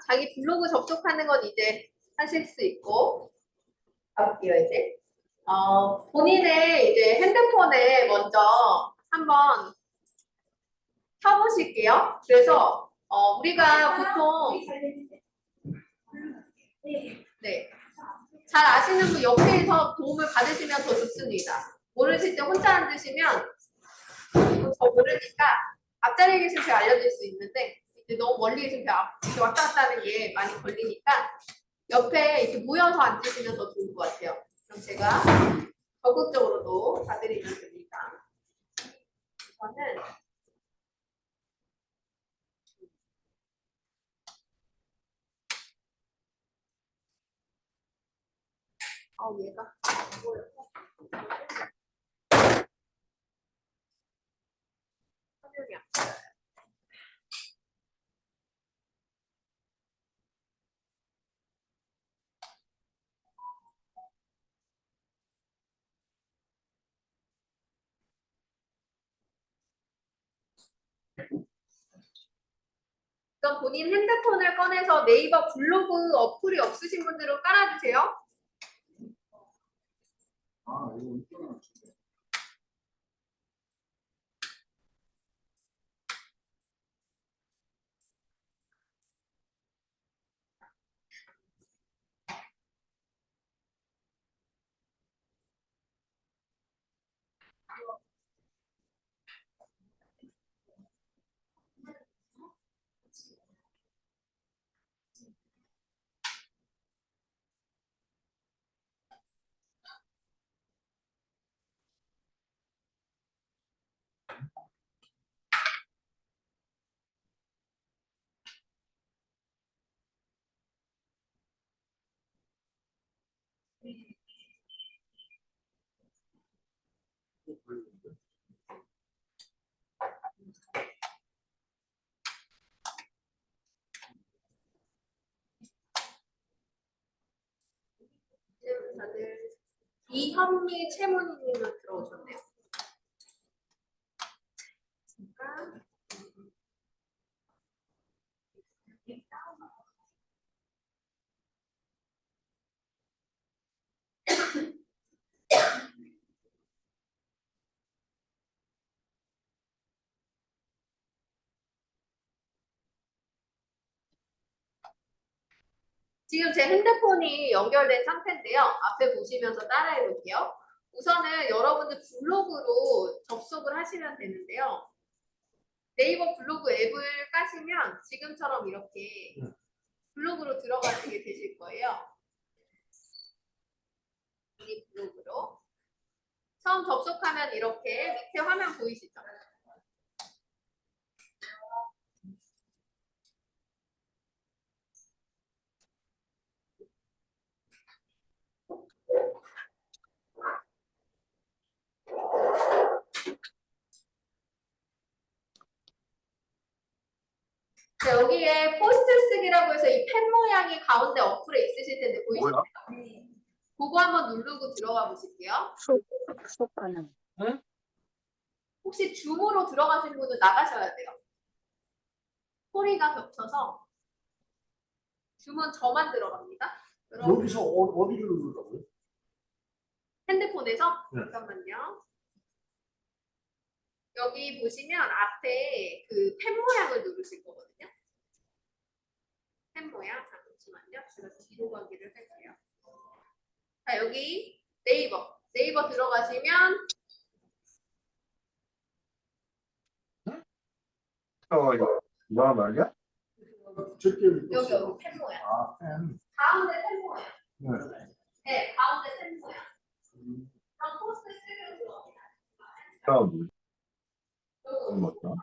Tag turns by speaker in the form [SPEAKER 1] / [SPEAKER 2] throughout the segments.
[SPEAKER 1] 자기 블로그 접속하는 건 이제 하실 수 있고, 가볼게요, 이제. 본인의 이제 핸드폰에 먼저 한번 켜보실게요. 그래서, 우리가 보통, 네. 잘 아시는 분 옆에서 도움을 받으시면 더 좋습니다. 모르실 때 혼자 앉으시면 더 모르니까 앞자리에 계신 분 알려줄 수 있는데 이제 너무 멀리 계신 분 이렇게 왔다 갔다 하는 게 많이 걸리니까 옆에 이렇게 모여서 앉으시면 더 좋을 것 같아요. 그럼 제가 적극적으로도 봐드리면 됩니다. 저는 얘가 안 보여서 화면이 안 보여요. 그럼 본인 핸드폰을 꺼내서 네이버 블로그 어플이 없으신 분들은 깔아주세요. 다들 이현미 채문이님은 들어오셨네요. 잠깐. 지금 제 핸드폰이 연결된 상태인데요. 앞에 보시면서 따라해 볼게요. 우선은 여러분들 블로그로 접속을 하시면 되는데요. 네이버 블로그 앱을 까시면 지금처럼 이렇게 블로그로 들어가시게 되실 거예요. 이 블로그로. 처음 접속하면 이렇게 밑에 화면 보이시죠? 자, 여기에 포스트 쓰기라고 해서 이 펜 모양이 가운데 어플에 있으실 텐데 보이시나요? 네. 그거 한번 누르고 들어가 보실게요.
[SPEAKER 2] 수업 가능.
[SPEAKER 3] 응?
[SPEAKER 1] 혹시 줌으로 들어가신 분은 나가셔야 돼요. 소리가 겹쳐서 줌은 저만 들어갑니다. 여러분
[SPEAKER 3] 여기서 어디를 누르라고요?
[SPEAKER 1] 핸드폰에서
[SPEAKER 3] 네.
[SPEAKER 1] 잠깐만요. 여기 보시면 앞에 그 펜 모양을 누르실 거거든요. 펜 모양. 잠시만요. 제가 뒤로 가기를 할게요. 자, 여기 네이버. 네이버 들어가시면
[SPEAKER 3] 뭐 말이야?
[SPEAKER 1] 여기 펜 모양.
[SPEAKER 3] 아, 펜.
[SPEAKER 1] 가운데 펜 모양.
[SPEAKER 3] 네.
[SPEAKER 1] 네, 가운데 펜 모양. 그럼 포스트 쓰기로 들어갑니다.
[SPEAKER 3] 다음. 뭐죠?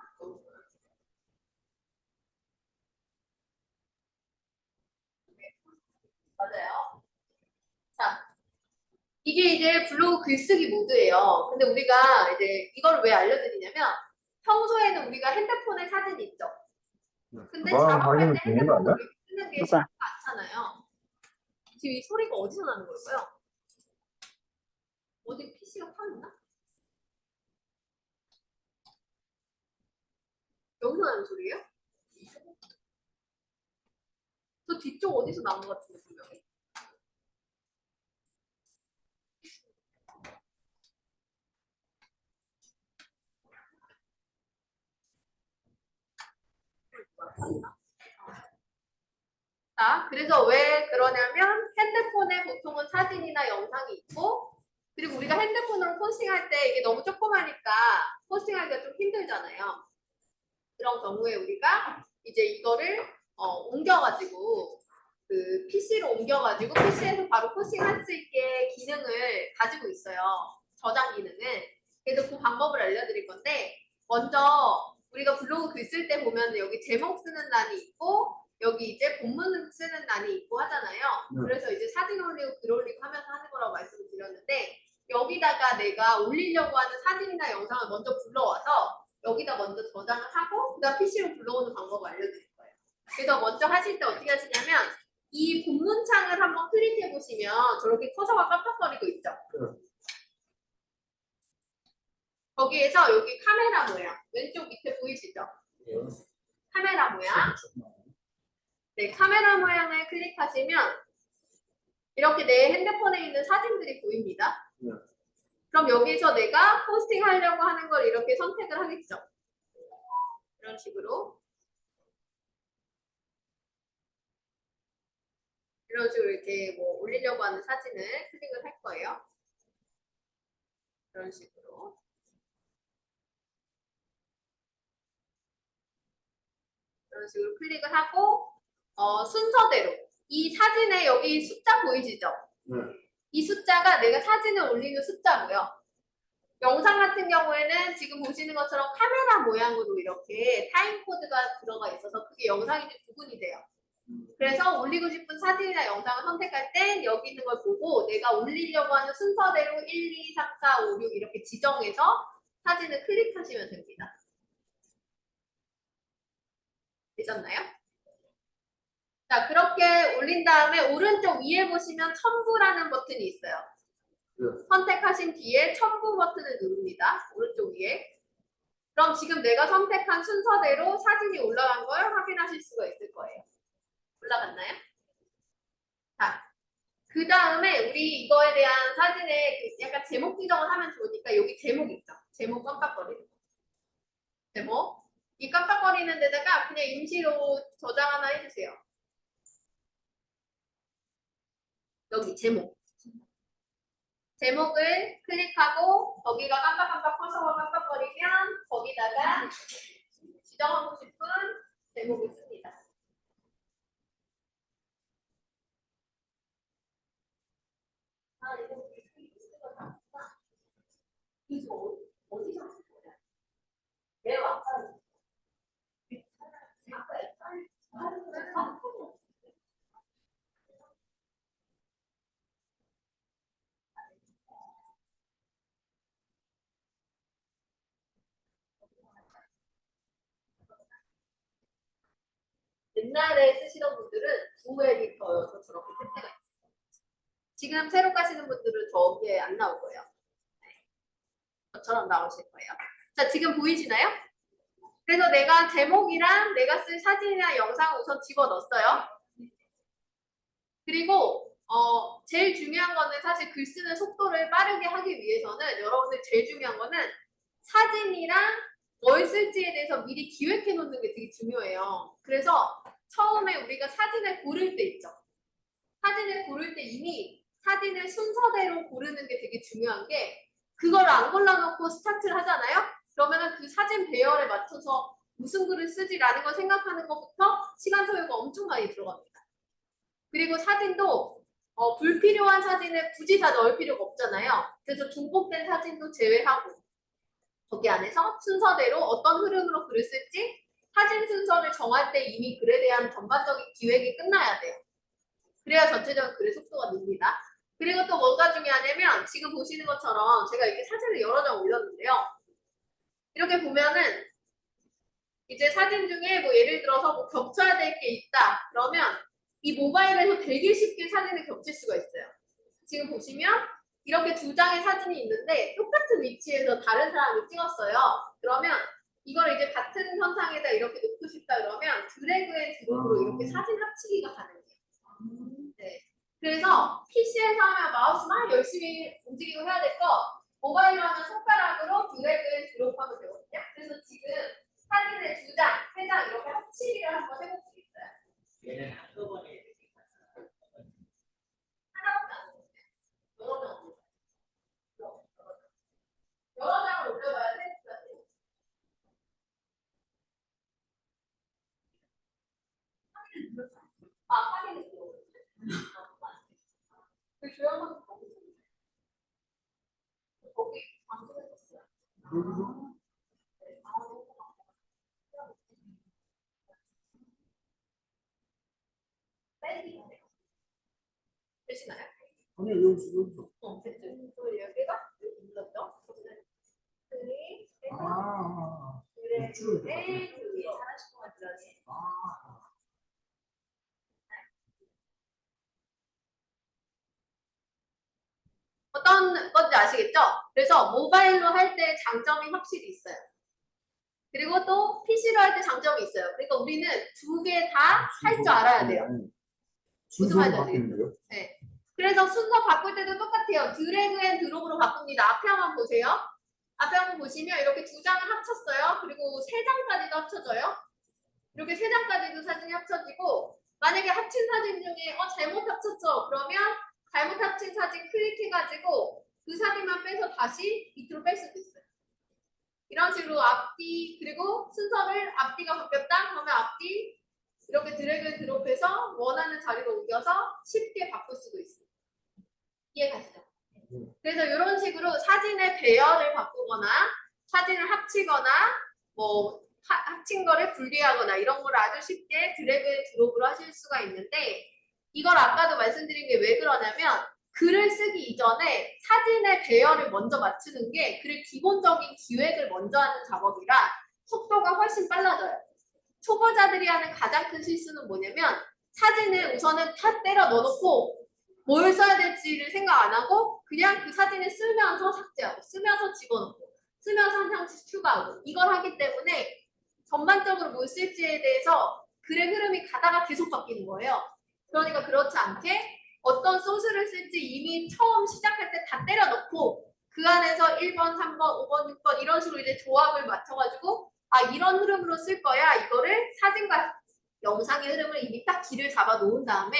[SPEAKER 1] 맞아요. 자, 이게 이제 블로그 글쓰기 모드예요. 근데 우리가 이제 이걸 왜 알려드리냐면 평소에는 우리가 핸드폰에 사진 있죠. 근데 작업할 때 핸드폰으로 쓰는 게 쉽지 않잖아요. 지금 이 소리가 어디서 나는 걸까요? 어디 PC가 파였나? 여기서 나는 소리예요? 또 뒤쪽 어디서 나온 것 같은데 분명히. 자, 그래서 왜 그러냐면 핸드폰에 보통은 사진이나 영상이 있고 그리고 우리가 핸드폰으로 포스팅할 때 이게 너무 조그마니까 포스팅하기가 좀 힘들잖아요. 그런 경우에 우리가 이제 이거를 옮겨가지고 그 PC로 옮겨가지고 PC에서 바로 포스팅할 수 있게 기능을 가지고 있어요. 저장 기능을. 그래서 그 방법을 알려드릴 건데 먼저 우리가 블로그 글 쓸 때 보면 여기 제목 쓰는欄이 있고 여기 이제 본문 쓰는欄이 있고 하잖아요. 그래서 이제 사진 올리고 글 올리고 하면서 하는 거라고 말씀을 드렸는데 여기다가 내가 올리려고 하는 사진이나 영상을 먼저 불러와서 여기다 먼저 저장을 하고 그다음 PC로 불러오는 방법을 알려드릴 거예요. 그래서 먼저 하실 때 어떻게 하시냐면 이 본문창을 한번 클릭해 보시면 저렇게 커서가 깜빡거리고 있죠. 거기에서 여기 카메라 모양 왼쪽 밑에 보이시죠? 카메라 모양. 네, 카메라 모양을 클릭하시면 이렇게 내 핸드폰에 있는 사진들이 보입니다. 그럼 여기서 내가 포스팅 하려고 하는 걸 이렇게 선택을 하겠죠. 이런 식으로. 이런 식으로 이렇게 뭐 올리려고 하는 사진을 클릭을 할 거예요. 이런 식으로. 이런 식으로 클릭을 하고 순서대로 이 사진에 여기 숫자 보이시죠? 이 숫자가 내가 사진을 올리는 숫자고요. 영상 같은 경우에는 지금 보시는 것처럼 카메라 모양으로 이렇게 타임코드가 들어가 있어서 그게 영상이 구분이 돼요. 그래서 올리고 싶은 사진이나 영상을 선택할 때 여기 있는 걸 보고 내가 올리려고 하는 순서대로 1, 2, 3, 4, 5, 6 이렇게 지정해서 사진을 클릭하시면 됩니다. 되셨나요? 자, 그렇게 올린 다음에 오른쪽 위에 보시면 첨부라는 버튼이 있어요. 선택하신 뒤에 첨부 버튼을 누릅니다. 오른쪽 위에. 그럼 지금 내가 선택한 순서대로 사진이 올라간 걸 확인하실 수가 있을 거예요. 올라갔나요? 자, 그 다음에 우리 이거에 대한 사진에 약간 제목 지정을 하면 좋으니까 여기 제목 있죠? 제목 깜빡거리는 거. 제목. 이 깜빡거리는 데다가 그냥 임시로 저장 하나 해주세요. 여기 제목. 제목을 클릭하고 거기가 깜빡깜빡 커서가 깜빡거리면 거기다가 지정하고 싶은 제목을 씁니다. 아, 이거 이거 어디서 한 거야? 내가 아까 옛날에 쓰시던 분들은 두 에디터여서 저렇게 택배가 있어요. 지금 새로 가시는 분들은 저게 안 나올 거예요. 네. 저처럼 나오실 거예요. 자, 지금 보이시나요? 그래서 내가 제목이랑 내가 쓸 사진이나 영상을 우선 집어넣었어요. 그리고 제일 중요한 거는 사실 글 쓰는 속도를 빠르게 하기 위해서는 여러분들 제일 중요한 거는 사진이랑 뭘 쓸지에 대해서 미리 기획해 놓는 게 되게 중요해요. 그래서 처음에 우리가 사진을 고를 때 있죠. 사진을 고를 때 이미 사진을 순서대로 고르는 게 되게 중요한 게 그걸 안 골라놓고 스타트를 하잖아요. 그러면은 그 사진 배열에 맞춰서 무슨 글을 쓰지라는 걸 생각하는 것부터 시간 소요가 엄청 많이 들어갑니다. 그리고 사진도 불필요한 사진을 굳이 다 넣을 필요가 없잖아요. 그래서 중복된 사진도 제외하고 거기 안에서 순서대로 어떤 흐름으로 글을 쓸지 사진 순서를 정할 때 이미 글에 대한 전반적인 기획이 끝나야 돼요. 그래야 전체적인 글의 속도가 늡니다. 그리고 또 뭐가 중요하냐면 지금 보시는 것처럼 제가 이렇게 사진을 여러 장 올렸는데요. 이렇게 보면은 이제 사진 중에 뭐 예를 들어서 뭐 겹쳐야 될 게 있다. 그러면 이 모바일에서 되게 쉽게 사진을 겹칠 수가 있어요. 지금 보시면 이렇게 두 장의 사진이 있는데 똑같은 위치에서 다른 사람이 찍었어요. 그러면 이걸 이제 같은 현상에다 이렇게 놓고 싶다 그러면 드래그 앤 드롭으로 이렇게 사진 합치기가 가능해요. 네. 그래서 PC에서 하면 마우스 막 열심히 움직이고 해야 될 거 모바일로 하면 손가락으로 드래그 드롭하면 되거든요. 그래서 지금 사진을 2장, 3장 이렇게 합치기를 한번 해볼 수 있어요.
[SPEAKER 2] 얘는 한꺼번에
[SPEAKER 1] 하나밖에 안 돼요. 여러 장을 올려봐야 돼. 아, 확인했어. 그 조용한 거 거기 방송했었어요. 되시나요?
[SPEAKER 3] 아니 여기
[SPEAKER 1] 됐죠. 또 여기가 여기 눌렀죠? 둘이,
[SPEAKER 3] 아
[SPEAKER 1] 그래, 둘이 잘하신 것 같더라고요. 어떤 건지 아시겠죠? 그래서 모바일로 할 때 장점이 확실히 있어요. 그리고 또 PC로 할 때 장점이 있어요. 그러니까 우리는 2개 다 할 줄 알아야 돼요. 무슨 말인지
[SPEAKER 3] 바뀌는데요?
[SPEAKER 1] 네. 그래서 순서 바꿀 때도 똑같아요. 드래그 앤 드롭으로 바꿉니다. 앞에 한번 보세요. 앞에 한번 보시면 이렇게 2장을 합쳤어요. 그리고 3장까지도 합쳐져요. 이렇게 3장까지도 사진이 합쳐지고 만약에 합친 사진 중에 잘못 합쳤죠. 그러면 잘못 합친 사진 클릭해가지고 그 사진만 빼서 다시 밑으로 뺄 수도 있어요. 이런 식으로 앞뒤 그리고 순서를 앞뒤가 바뀌었다 그러면 앞뒤 이렇게 드래그 드롭해서 원하는 자리로 옮겨서 쉽게 바꿀 수도 있어요. 이해가시죠? 그래서 이런 식으로 사진의 배열을 바꾸거나 사진을 합치거나 뭐 합친 거를 분리하거나 이런 걸 아주 쉽게 드래그 드롭으로 하실 수가 있는데 이걸 아까도 말씀드린 게 왜 그러냐면 글을 쓰기 이전에 사진의 배열을 먼저 맞추는 게 글의 기본적인 기획을 먼저 하는 작업이라 속도가 훨씬 빨라져요. 초보자들이 하는 가장 큰 실수는 뭐냐면 사진을 우선은 다 때려 넣어놓고 뭘 써야 될지를 생각 안 하고 그냥 그 사진을 쓰면서 삭제하고 쓰면서 집어넣고 쓰면서 한 장씩 추가하고 이걸 하기 때문에 전반적으로 뭘 쓸지에 대해서 글의 흐름이 가다가 계속 바뀌는 거예요. 그러니까 그렇지 않게 어떤 소스를 쓸지 이미 처음 시작할 때 다 때려 넣고 그 안에서 1번, 3번, 5번, 6번 이런 식으로 이제 조합을 맞춰가지고 이런 흐름으로 쓸 거야. 이거를 사진과 영상의 흐름을 이미 딱 길을 잡아 놓은 다음에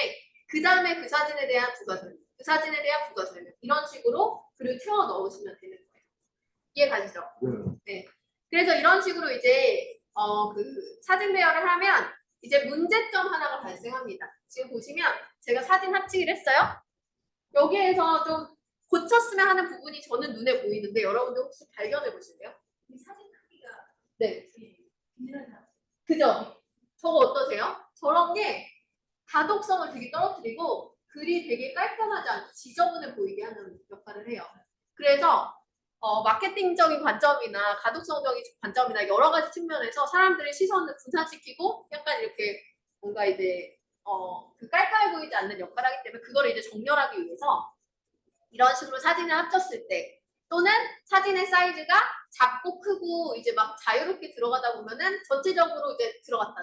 [SPEAKER 1] 그 다음에 그 사진에 대한 부가 설명, 그 사진에 대한 부가 설명 이런 식으로 글을 채워 넣으시면 되는 거예요. 이해 가시죠? 네. 그래서 이런 식으로 이제 그 사진 배열을 하면 이제 문제점 하나가 발생합니다. 지금 보시면 제가 사진 합치기를 했어요. 여기에서 좀 고쳤으면 하는 부분이 저는 눈에 보이는데 여러분들 혹시 발견해 보실래요? 이 사진 크기가 네. 그죠? 저거 어떠세요? 저런 게 가독성을 되게 떨어뜨리고 글이 되게 깔끔하지 않고 지저분해 보이게 하는 역할을 해요. 그래서 마케팅적인 관점이나 가독성적인 관점이나 여러 가지 측면에서 사람들의 시선을 분산시키고 약간 이렇게 뭔가 이제 그 깔끔해 보이지 않는 역할을 하기 때문에 그걸 이제 정렬하기 위해서 이런 식으로 사진을 합쳤을 때 또는 사진의 사이즈가 작고 크고 이제 막 자유롭게 들어가다 보면은 전체적으로 이제 들어갔다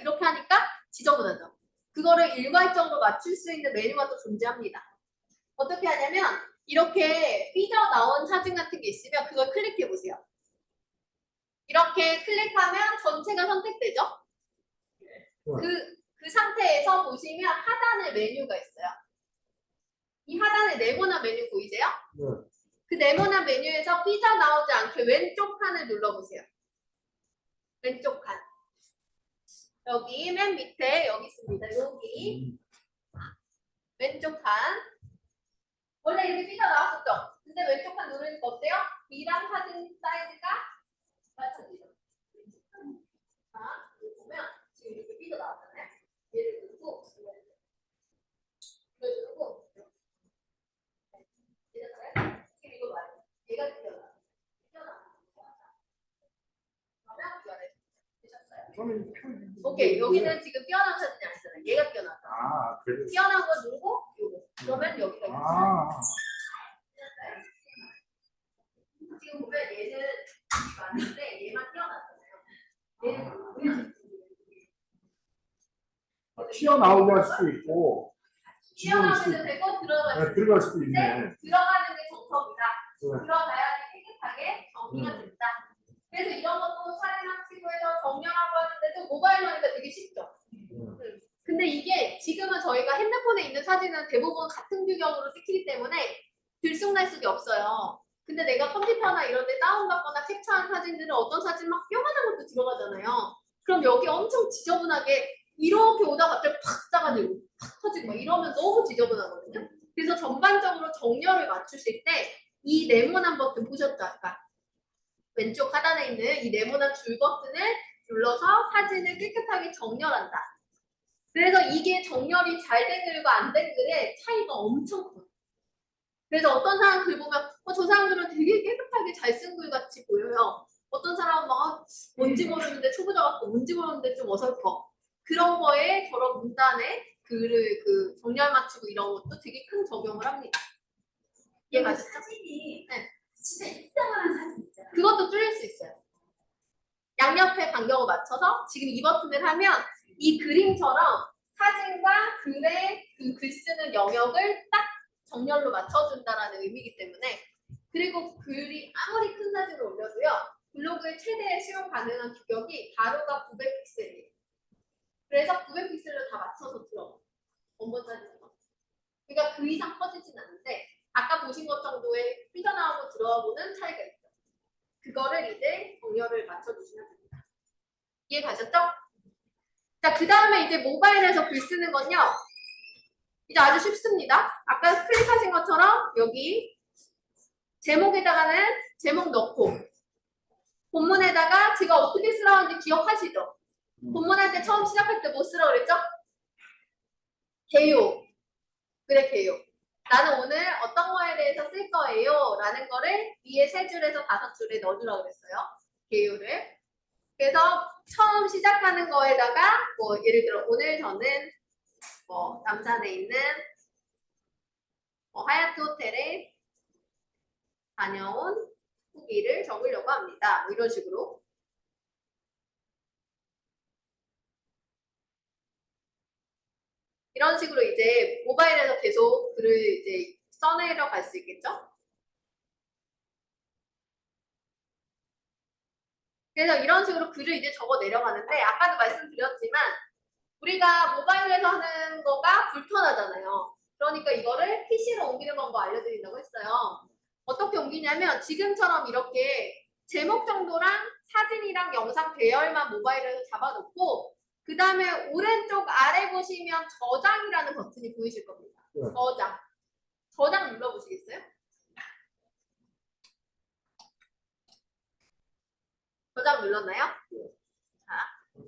[SPEAKER 1] 이렇게 하니까 지저분하죠. 그거를 일괄적으로 맞출 수 있는 메뉴가 또 존재합니다. 어떻게 하냐면 이렇게 삐져나온 사진 같은 게 있으면 그걸 클릭해 보세요. 이렇게 클릭하면 전체가 선택되죠? 그 상태에서 보시면 하단에 메뉴가 있어요. 이 하단에 네모난 메뉴 보이세요?
[SPEAKER 3] 네.
[SPEAKER 1] 그 네모난 메뉴에서 삐져나오지 않게 왼쪽 칸을 눌러보세요. 왼쪽 칸. 여기 맨 밑에 여기 있습니다. 여기 왼쪽 칸. 원래 이렇게 삐져나왔었죠? 근데 왼쪽 칸 누르니까 어때요? B랑 사진 사이즈가 맞춰지죠? 자, 여기 보면 지금 이렇게 삐져나왔잖아요. 얘를 누르고 누르고 이랬어요? 지금 이거 말이에요. 얘가 삐져나왔어요. 오케이, 여기는 지금 뛰어난 사진이 아니잖아요. 얘가 뛰어났다.
[SPEAKER 3] 그래.
[SPEAKER 1] 뛰어난 거 누르고 요거. 그러면 여기가 있어요. 지금 보면 얘는 많은데 얘만 뛰어났잖아요. 얘는
[SPEAKER 3] 튀어나오게 할 수도 있고
[SPEAKER 1] 튀어나오면 되고
[SPEAKER 3] 들어갈 수도 있네.
[SPEAKER 1] 들어가는 게 정석이다.
[SPEAKER 3] 네.
[SPEAKER 1] 들어가야지 깨끗하게 정리가 된다. 그래서 이런 것도 사진학 치고해서 정렬하고 하는데도 모바일로 하니까 되게 쉽죠. 근데 이게 지금은 저희가 핸드폰에 있는 사진은 대부분 같은 규격으로 찍히기 때문에 들쑥날쑥이 없어요. 근데 내가 컴퓨터나 이런 데 다운받거나 캡처한 사진들은 어떤 사진 막 뼈만한 것도 들어가잖아요. 그럼 여기 엄청 지저분하게 이렇게 오다가 갑자기 팍 짜가지고 팍 터지고 막 이러면 너무 지저분하거든요. 그래서 전반적으로 정렬을 맞추실 때 이 네모난 버튼 보셨죠? 아까 왼쪽 하단에 있는 이 네모난 줄 버튼을 눌러서 사진을 깨끗하게 정렬한다. 그래서 이게 정렬이 잘 된 글과 안 된 글의 차이가 엄청 커요. 그래서 어떤 사람 글 보면 저 사람들은 되게 깨끗하게 잘 쓴 글 같이 보여요. 어떤 사람은 막 뭔지 모르는데 초보자 같고 뭔지 모르는데 좀 어설퍼. 그런 거에 저런 문단에 글을 그 정렬 맞추고 이런 것도 되게 큰 적용을 합니다. 이해가시죠?
[SPEAKER 4] 사진이
[SPEAKER 1] 네.
[SPEAKER 4] 진짜 이상한 사진 있잖아.
[SPEAKER 1] 그것도 줄일 수 있어요. 양옆의 간격을 맞춰서 지금 이 버튼을 하면 이 그림처럼 사진과 글의 그 글 쓰는 영역을 딱 정렬로 맞춰준다라는 의미이기 때문에 그리고 글이 아무리 큰 사진을 올려도요. 블로그의 최대 수용 가능한 규격이 가로가 900픽셀이에요. 그래서 900픽셀로 다 맞춰서 들어가요. 원본 사진은. 그러니까 그 이상 커지진 않는데 아까 보신 것 정도의 삐져나오고 들어가고는 차이가 있죠. 그거를 이제 정렬을 맞춰주시면 됩니다. 이해 가셨죠? 자, 그 다음에 이제 모바일에서 글 쓰는 건요. 이제 아주 쉽습니다. 아까 클릭하신 것처럼 여기 제목에다가는 제목 넣고 본문에다가 제가 어떻게 쓰라는지 기억하시죠? 본문할 때 처음 시작할 때 뭐 쓰라 그랬죠? 개요. 그래, 개요. 나는 오늘 어떤 거에 대해서 쓸 거예요. 라는 거를 위에 3줄에서 5줄에 넣어주라고 그랬어요. 개요를. 그래서 처음 시작하는 거에다가 뭐 예를 들어 오늘 저는 뭐 남산에 있는 뭐 하얏트 호텔에 다녀온 후기를 적으려고 합니다. 뭐 이런 식으로. 이런 식으로 이제 모바일에서 계속 글을 이제 써내려 갈 수 있겠죠? 그래서 이런 식으로 글을 이제 적어 내려가는데 아까도 말씀드렸지만 우리가 모바일에서 하는 거가 불편하잖아요. 그러니까 이거를 PC로 옮기는 방법 알려드린다고 했어요. 어떻게 옮기냐면 지금처럼 이렇게 제목 정도랑 사진이랑 영상 배열만 모바일에서 잡아놓고 그 다음에 오른쪽 아래 보시면 저장이라는 버튼이 보이실 겁니다.
[SPEAKER 3] 네.
[SPEAKER 1] 저장. 저장 눌러보시겠어요? 저장 눌렀나요? 자,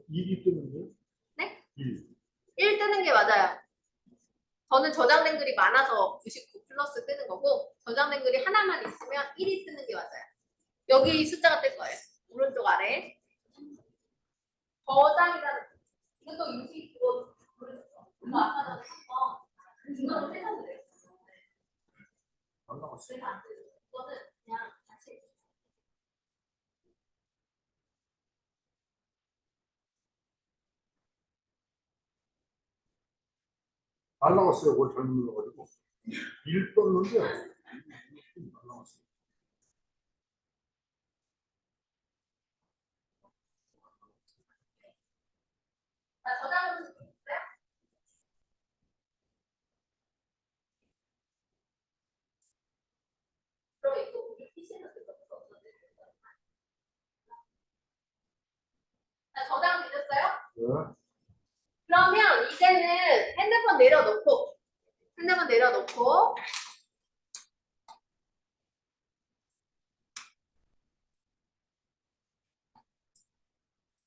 [SPEAKER 3] 일이 뜨는데?
[SPEAKER 1] 네?
[SPEAKER 3] 1.
[SPEAKER 1] 1 뜨는 게 맞아요. 저는 저장된 글이 많아서 99 플러스 뜨는 거고 저장된 글이 하나만 있으면 1이 뜨는 게 맞아요. 여기 숫자가 뜰 거예요. 오른쪽 아래. 저장이라는 이것도 유식 그거 모르겠어. 그거 아까 전에 한번 중간으로 해서 그래요.
[SPEAKER 3] 안 나왔어.
[SPEAKER 1] 그래서 안 뜨죠. 그거는 그냥 다시
[SPEAKER 3] 안 나왔어요. 그걸 잘못 눌러가지고. 1 떴는데 안 나왔어요.
[SPEAKER 1] 저장을 할 수 있어요? 그럼 이거 우리 PC에서 쓸 것도 없는데. 자, 저장 되셨어요?
[SPEAKER 3] 네.
[SPEAKER 1] 그러면 이제는 핸드폰 내려놓고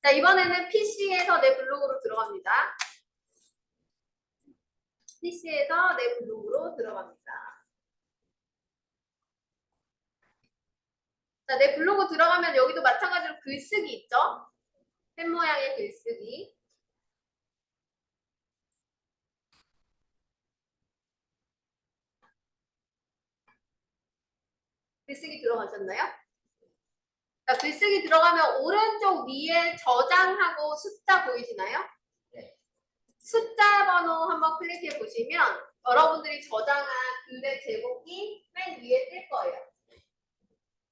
[SPEAKER 1] 자, 이번에는 PC에서 내 블로그로 들어갑니다. PC에서 내 블로그로 들어갑니다. 자, 내 블로그 들어가면 여기도 마찬가지로 글쓰기 있죠? 펜 모양의 글쓰기. 글쓰기 들어가셨나요? 자, 글쓰기 들어가면 오른쪽 위에 저장하고 숫자 보이시나요?
[SPEAKER 2] 네.
[SPEAKER 1] 숫자 번호 한번 클릭해 보시면 여러분들이 저장한 글의 제목이 맨 위에 뜰 거예요.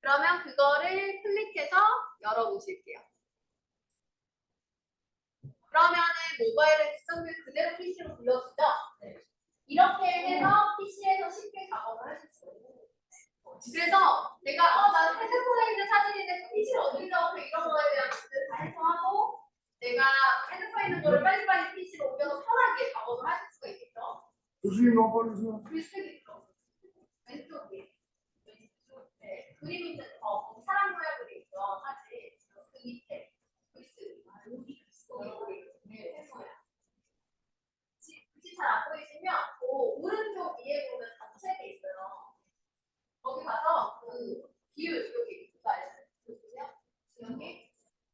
[SPEAKER 1] 그러면 그거를 클릭해서 열어보실게요. 그러면은 모바일에 시청률 그대로 PC로 불러주죠? 이렇게 해서 PC에서 쉽게 작업을 하실 수 있어요. 그래서 내가 난 핸드폰에 있는 사진인데 PC를 어디서 넣고 이런 거에 대한 문제를 다 해소하고 내가 핸드폰에 있는 거를 빨리빨리 PC로 옮겨서 편하게 작업을 하실 수가 있겠죠?
[SPEAKER 3] 교수님 넘버리세요.
[SPEAKER 1] 글쓰기 있죠? 왼쪽에 네, 그림 있는 사람 모양 그림 있죠? 사진 그 밑에 글쓰기 여기 네, 모양 글씨 잘 안 보이시면 그 오른쪽 위에 보면 단책이 있어요. 거기 가서 그 비율 여기 그거 알죠? 보세요.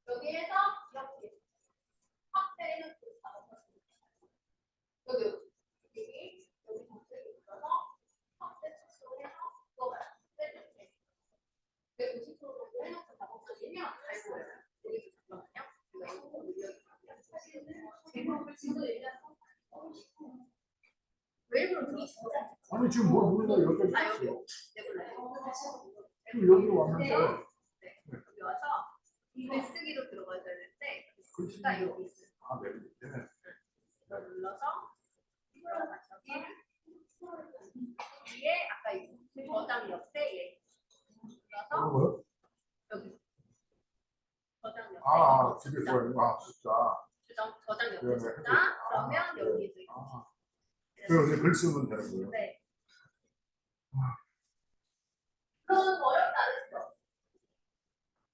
[SPEAKER 1] 여기에서 이렇게 확대는 그 여기 단책이 있어서 확대 축소를 해서 그거 봐요. 150% 정도 해놓고 작업하시면 잘 보여요. 여기 잠깐만요. 이거 올려주세요. 사실은 제목을 지금 일단 왜 일부러 그러지?
[SPEAKER 3] 아니 지금 뭘 몰라 여기까지
[SPEAKER 1] 아 여기
[SPEAKER 3] 있어요.
[SPEAKER 1] 내볼래요?
[SPEAKER 3] 지금 여기로 왔는데
[SPEAKER 1] 네, 여기 와서 글쓰기로 들어가야 되는데
[SPEAKER 3] 글씨
[SPEAKER 1] 글씨가 여기 있어요.
[SPEAKER 3] 아 네. 네.
[SPEAKER 1] 이걸 눌러서 여기 위에 아까 그 저장 옆에 얘 눌러서
[SPEAKER 3] 뭐요?
[SPEAKER 1] 여기 저장 옆에
[SPEAKER 3] 아 집에 좋아요. 아 진짜.
[SPEAKER 1] 저장 옆에
[SPEAKER 3] 네, 네.
[SPEAKER 1] 숫자
[SPEAKER 3] 아,
[SPEAKER 1] 그러면
[SPEAKER 3] 네.
[SPEAKER 1] 여기도 있고
[SPEAKER 3] 아. 그럼 글 쓰면 되는 거예요.
[SPEAKER 1] 네. 그건 어렵지 않으시죠?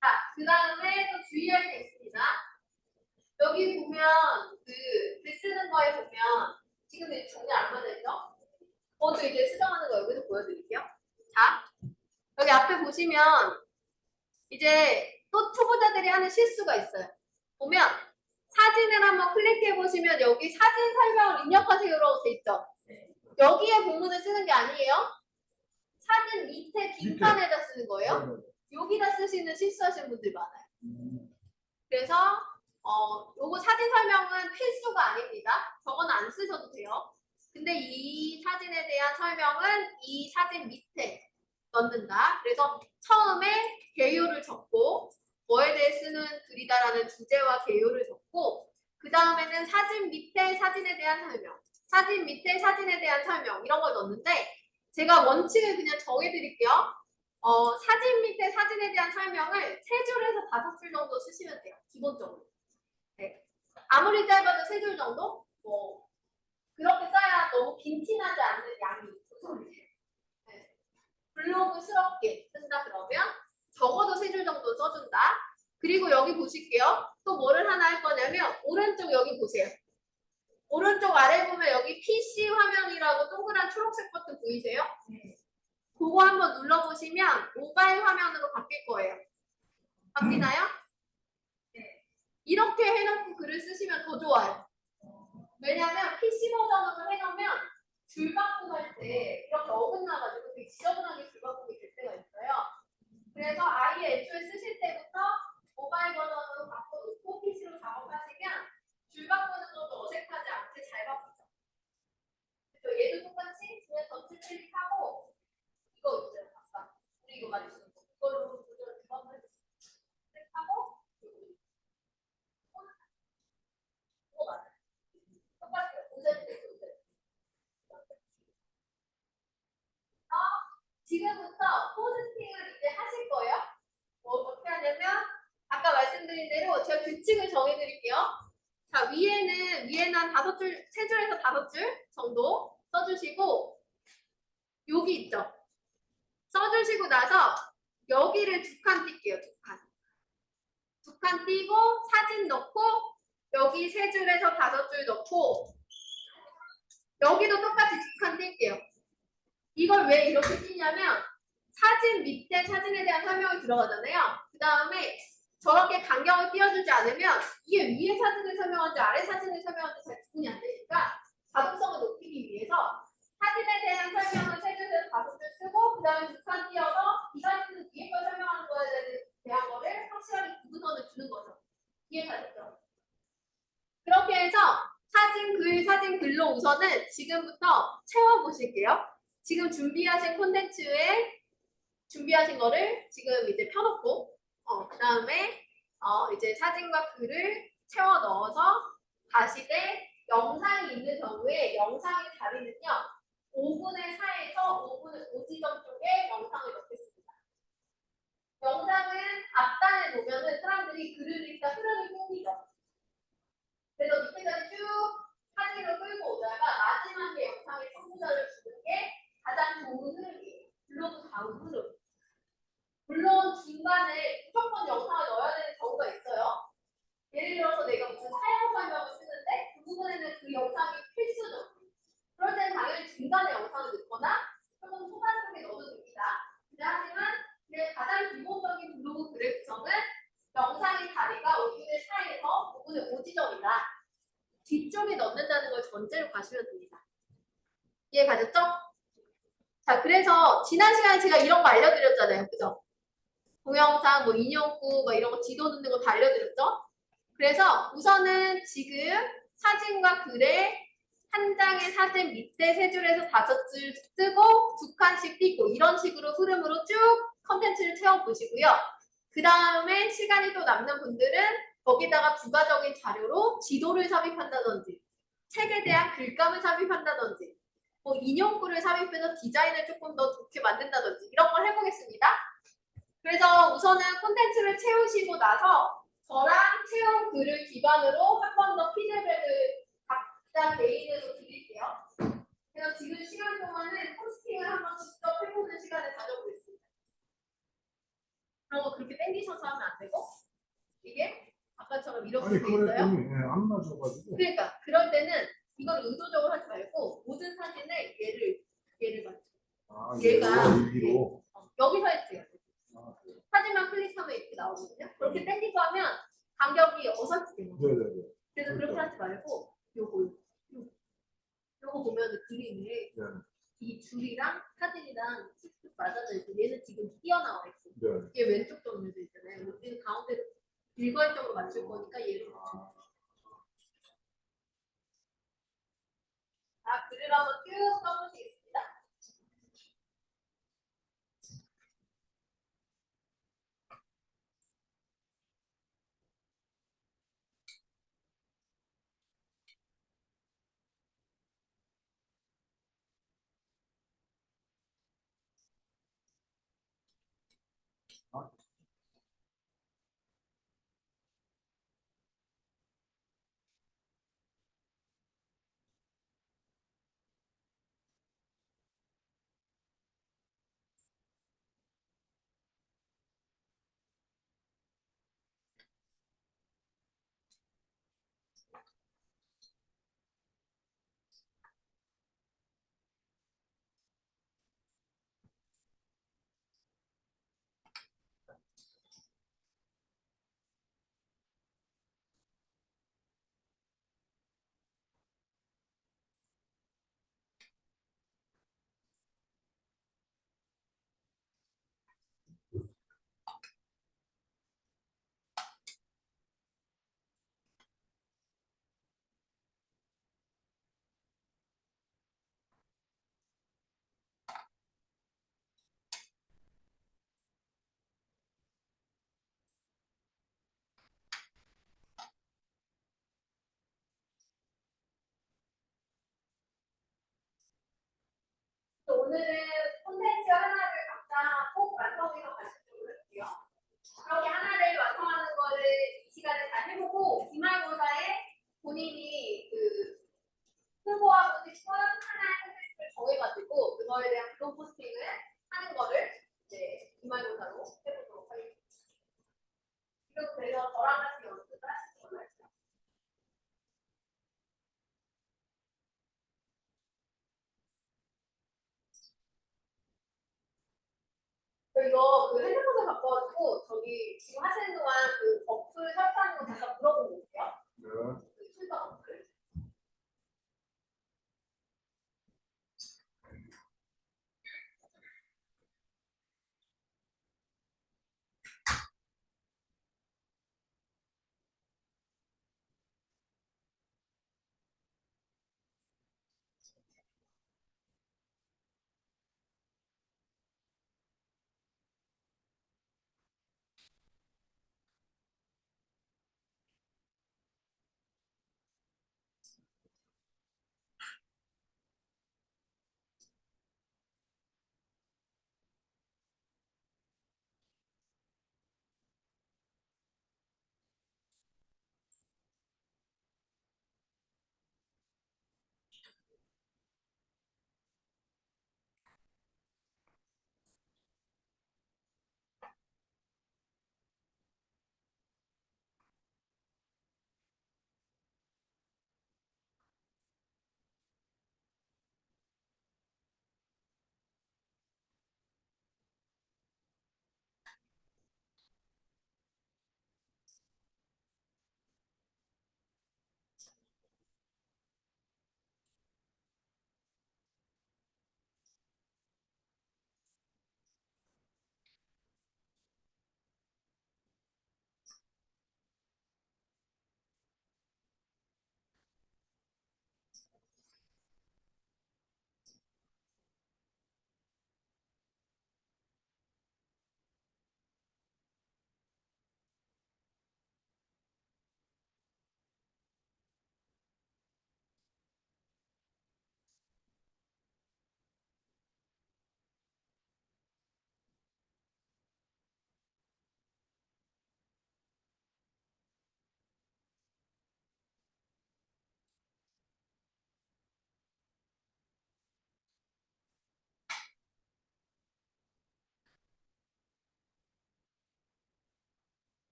[SPEAKER 1] 자, 그 다음에 또 주의할 게 있습니다. 여기 보면 글 쓰는 거에 보면 지금 정리 안 맞았죠? 저도 이제 수정하는 거 여기서 보여드릴게요. 자, 여기 앞에 보시면 이제 또 초보자들이 하는 실수가 있어요. 보면 사진을 한번 클릭해 보시면 여기 사진 설명을 입력하세요라고 돼 있죠? 여기에 본문을 쓰는 게 아니에요. 사진 밑에 빈칸에다 쓰는 거예요. 여기다 쓰시는 실수하시는 분들 많아요. 그래서 요거 사진 설명은 필수가 아닙니다. 저건 안 쓰셔도 돼요. 근데 이 사진에 대한 설명은 이 사진 밑에 넣는다. 그래서 처음에 개요를 적고 뭐에 대해 쓰는 글이다라는 주제와 개요를 적고 그 다음에는 사진 밑에 사진에 대한 설명, 사진 밑에 사진에 대한 설명 이런 걸 넣는데 제가 원칙을 그냥 정해드릴게요. 사진 밑에 사진에 대한 설명을 3줄에서 5줄 정도 쓰시면 돼요. 기본적으로. 네. 아무리 짧아도 3줄 정도? 뭐 그렇게 써야 너무 빈티나지 않는 양이 네. 블로그스럽게 쓴다 그러면 적어도 3줄 정도 써준다. 그리고 여기 보실게요. 또 뭐를 하나 할 거냐면 오른쪽 여기 보세요. 오른쪽 아래 보면 여기 PC 화면이라고 동그란 초록색 버튼 보이세요? 네. 그거 한번 눌러보시면 모바일 화면으로 바뀔 거예요. 바뀌나요? 네. 이렇게 해놓고 글을 쓰시면 더 좋아요. 왜냐하면 PC 버전으로 해놓으면 줄바꿈할 때 이렇게 어긋나가지고 되게 지저분하게 줄바꿈이 될 때가 있어요. 그래서 아예 애초에 쓰실 때부터 모바일 버전으로 바꿔놓고 PC로 작업하시면 줄바꾸는 것도 어색하지 않게 잘 바뀌죠. 그래서 얘도 똑같이 그냥 전체 클릭하고 이거 있어요. 아까 우리 이거 많이 쓰는 거. 이걸로 조절 두 번 해주세요. 클릭하고 이거 맞아요. 똑같아요. 지금부터 포스팅을 이제 하실 거예요. 어떻게 하냐면 아까 말씀드린 대로 제가 규칙을 정해드릴게요. 자 위에는 한 5줄, 3줄에서 5줄 정도 써주시고 여기 있죠. 써주시고 나서 여기를 2칸 띄게요. 2칸. 2칸 띄고 사진 넣고 여기 3줄에서 5줄 넣고 여기도 똑같이 2칸 띄게요. 이걸 왜 이렇게 띄냐면 사진 밑에 사진에 대한 설명이 들어가잖아요. 그 다음에 저렇게 간격을 띄워주지 않으면 이게 위에 사진을 설명하는지 아래 사진을 설명하는지 잘 구분이 안 되니까 가독성을 높이기 위해서 사진에 대한 설명을 3줄에서 5줄 쓰고 그 다음에 2칸 띄어서 이 사진은 위에 걸 설명하는 거에 대한 거를 확실하게 구분선을 주는 거죠. 이해가 됐죠? 그렇게 해서 사진 사진 글로 우선은 지금부터 채워보실게요. 지금 준비하신 콘텐츠에 준비하신 거를 지금 이제 펴놓고, 그 다음에 이제 사진과 글을 채워 넣어서 가시되 영상이 있는 경우에 영상의 자리는요, 5분의 4에서 5분의 5지점 쪽에 영상을 넣겠습니다. 영상은 앞단에 놓으면은 사람들이 글을 읽다 흐름이 끊기죠. 그래서 밑에까지 쭉 사진으로 끌고 오다가 마지막에 영상에 첨부자를 주는 게 가장 좋은 흐름이에요. 블로그 다음 흐름. 물론 중간에 무조건 영상을 넣어야 되는 경우가 있어요. 예를 들어서 내가 무슨 사용 설명을 쓰는데 그 부분에는 그 영상이 필수죠. 그럴 때는 당연히 중간에 영상을 넣거나 조금 초반 쪽에 넣어도 됩니다. 하지만 가장 기본적인 블로그 글의 구성은 영상의 자리가 5분의 4에서 5분의 5지점이다. 뒤쪽에 넣는다는 걸 전제로 가시면 됩니다. 이해 가셨죠? 자, 그래서 지난 시간에 제가 이런 거 알려드렸잖아요. 그죠? 동영상, 뭐 인용구, 뭐 이런 거 지도 넣는 거 다 알려드렸죠? 그래서 우선은 지금 사진과 글에 한 장의 사진 밑에 세 줄에서 5줄 쓰고 2칸씩 띄고 이런 식으로 흐름으로 쭉 컨텐츠를 채워보시고요. 그 다음에 시간이 또 남는 분들은 거기다가 부가적인 자료로 지도를 삽입한다든지 책에 대한 글감을 삽입한다든지 뭐 인용구를 삽입해서 디자인을 조금 더 좋게 만든다든지 이런 걸 해보겠습니다. 그래서 우선은 콘텐츠를 채우시고 나서 저랑 채운 글을 기반으로 한 번 더 피드백을 각자 개인으로 드릴게요. 그래서 지금 시간 동안은 포스팅을 한번 직접 해보는 시간을 가져보겠습니다. 그런 거 그렇게 땡기셔서 하면 안 되고 이게 아까처럼 이렇게
[SPEAKER 3] 아니
[SPEAKER 1] 돼 있어요.
[SPEAKER 3] 그랬더니 안 맞아가지고.
[SPEAKER 1] 그러니까 그럴 때는 이걸 의도적으로 하지 말고 모든 사진에 얘를 맞춰. 얘가
[SPEAKER 3] 위로.
[SPEAKER 1] 여기서 해주세요. 사진만 클릭하면 이렇게 나오거든요. 그렇게 땡기고 하면 간격이 어설프게 돼요.
[SPEAKER 3] 네네네.
[SPEAKER 1] 그래서 그렇게 하지 말고 요거 보면 그림에
[SPEAKER 3] 네.
[SPEAKER 1] 이 줄이랑 사진이랑 툭툭 맞아져 있고 얘는 지금 튀어나와 있고
[SPEAKER 3] 네.
[SPEAKER 1] 얘 왼쪽 정면에 있잖아요. 우리는 가운데로 일괄적으로 맞출 거니까 얘를 맞춰. 자, 글을 한번 쭉 써보시겠습니다. 오늘은 콘텐츠 하나를 각자 꼭 완성해서 가시도록 할게요. 그렇게 하나를 완성하는 거를 이 시간에 잘 해보고 기말고사에 본인이 그 홍보하고 싶은 하나의 콘텐츠를 정해가지고 그거에 대한 블로그 포스팅을 하는 거를 이제 기말고사로 해보도록 하겠습니다. 그리고 그래서 저랑 같이 연습을 하시는 걸로 할게요. 이거 그 핸드폰을 바꿔가지고 저기 지금 하시는 동안 그 어플 설치하는 거 잠깐 물어보고 올게요.
[SPEAKER 3] 네.
[SPEAKER 1] 그 출석 어플.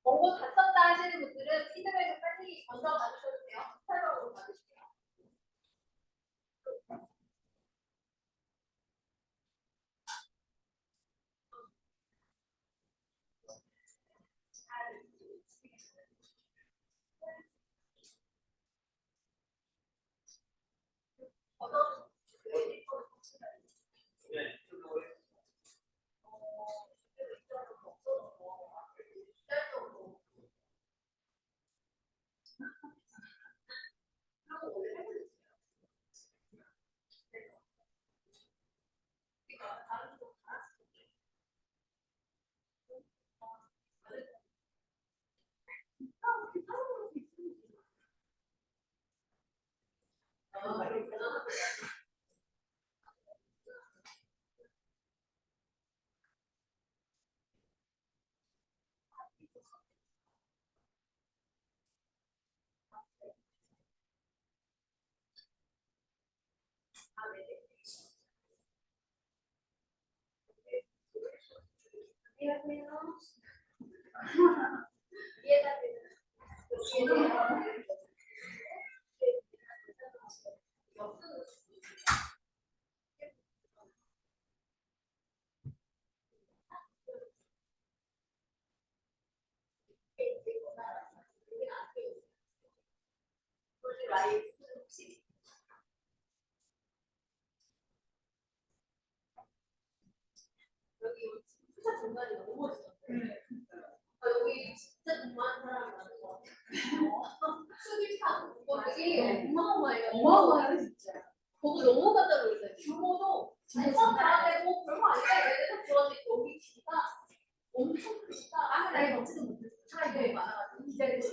[SPEAKER 1] 원고 다 썼다 하시는 분들은 피드백을 빨리 먼저 받으셔도 돼요. 스타일로 받으실게요. 이해가 되는 여기 진짜 중간이 너무 멋있었어요. 여기 진짜 돈 많은 사람 많은 것 같아요. 수기상 되게 어마어마해요. 어마어마해요 진짜. 보고 너무 깜짝 놀랐어요. 규모도 진짜 다르고 사람이 너무 많아가지고 기다리고.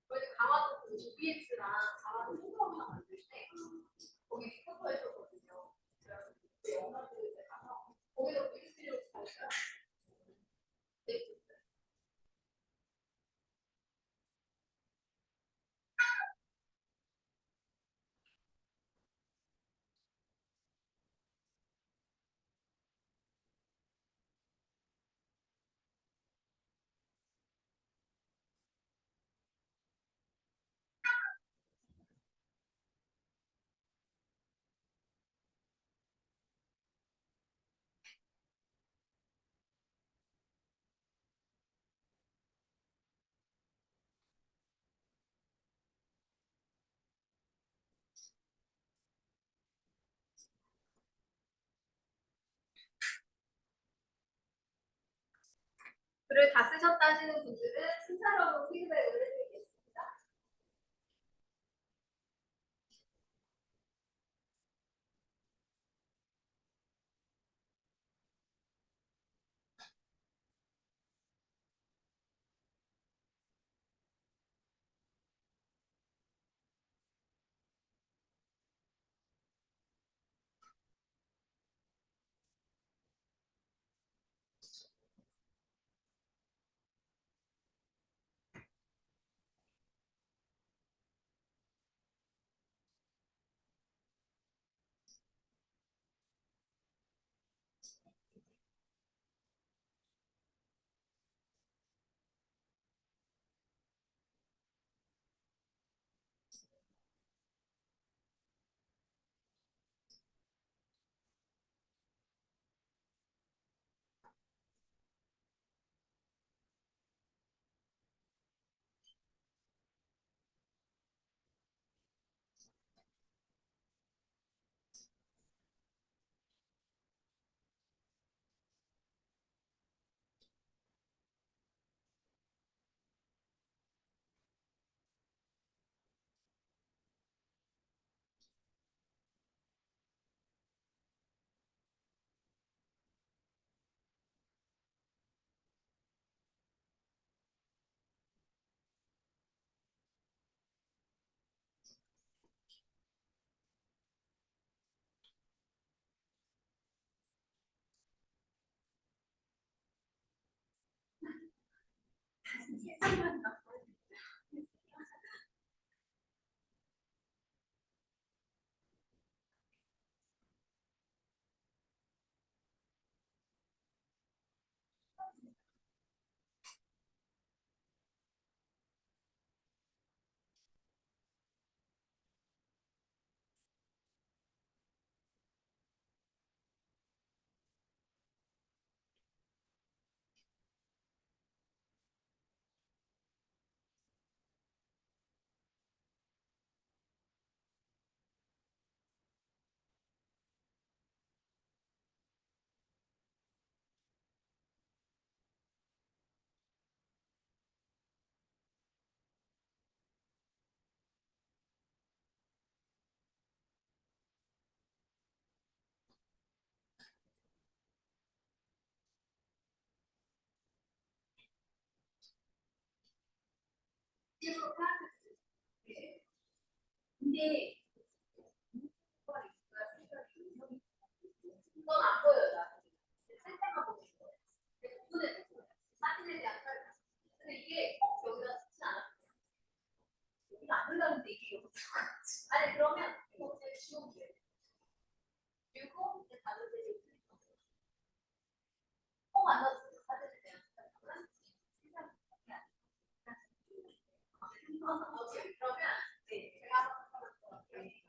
[SPEAKER 1] 저희 강화도 그 GPS랑 강화도 통합을 만들 때 거기 리포터 해줬거든요. 그래서 그 영상들 이제 가서 거기서 VC를 봤어요. 네. 글을 다 쓰셨다 하시는 분들은 순차적으로 피드백을 해드리겠습니다. 근데 이건 안 보여요. 쓸 때만 보는 거예요. 부분에 사진에 대한 설명. 근데 이게 꼭 여기다 쓰지 않았어요. 여기가 안 들어가는데 이게 여기 아니 그러면 이거 그냥 지우면 돼요. 그리고 이제 다른 데를 꼭 안 넣었어요. 사진에 대한 설명은 오케이. 그러면 네, 제가 한번 해볼게요.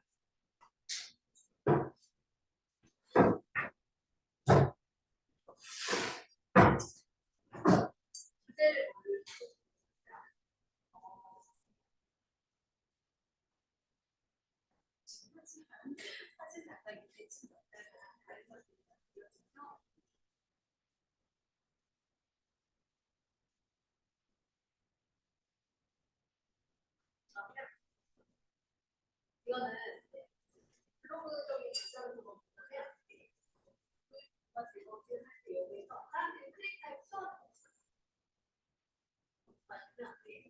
[SPEAKER 1] 주제를 사실 약간 이렇게 친구 이거는 블로그적인 관점에서 보면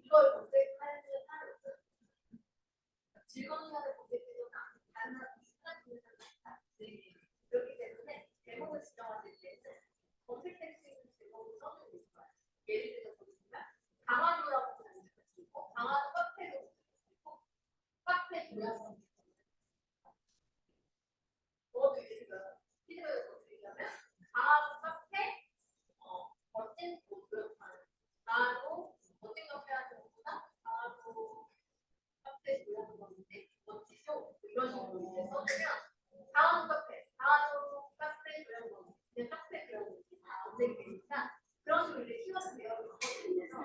[SPEAKER 1] 이걸 검색하는 사람이 없어요. 즐거운 시간을 검색해서 다른 사람 비슷한 분들을 다 그렇기 때문에 제목을 지정하실 때는 검색할 수 있는 제목을 써주고 있어요. 예를 들어서 보시면 강화도라고 검색하시고 강화도 카페로 검색하시고 카페 조향 뭐도 예를 들어서 피드백을 검색하면 강화도 카페 멋진 모습 강화도 멋진 카페 하는 것보다 강화도 카페 조향 건데 멋지죠? 이런 식으로 이제 써주면 강화도 카페 조향 건데 그냥 카페 조향 건데 다 검색되니까 그런 식으로 이제 키워드 배열을 바꿔주면서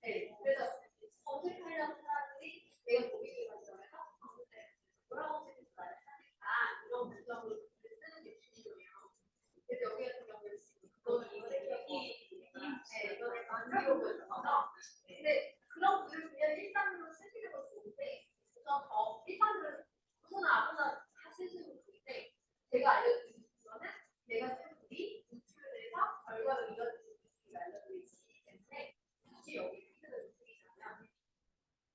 [SPEAKER 1] 네, 그래서 검색하려는 사람들이 내가 고객의 관점에서 뭐라고 검색했을까 이런 문장으로 쓰는 게 중요해요. 그래서 여기 같은 경우는 이거는 이거를 만들어보여서 근데 그런 글을 그냥 일반으로 쓰시려고 쓰는데 우선 일반으로 아무나 다 쓰시는 글인데 제가 알려드리는 거는 내가 쓴 글이 유튜브에서 결과를 이런 식으로 알려드리기 때문에 굳이 여기 피드를 드리자면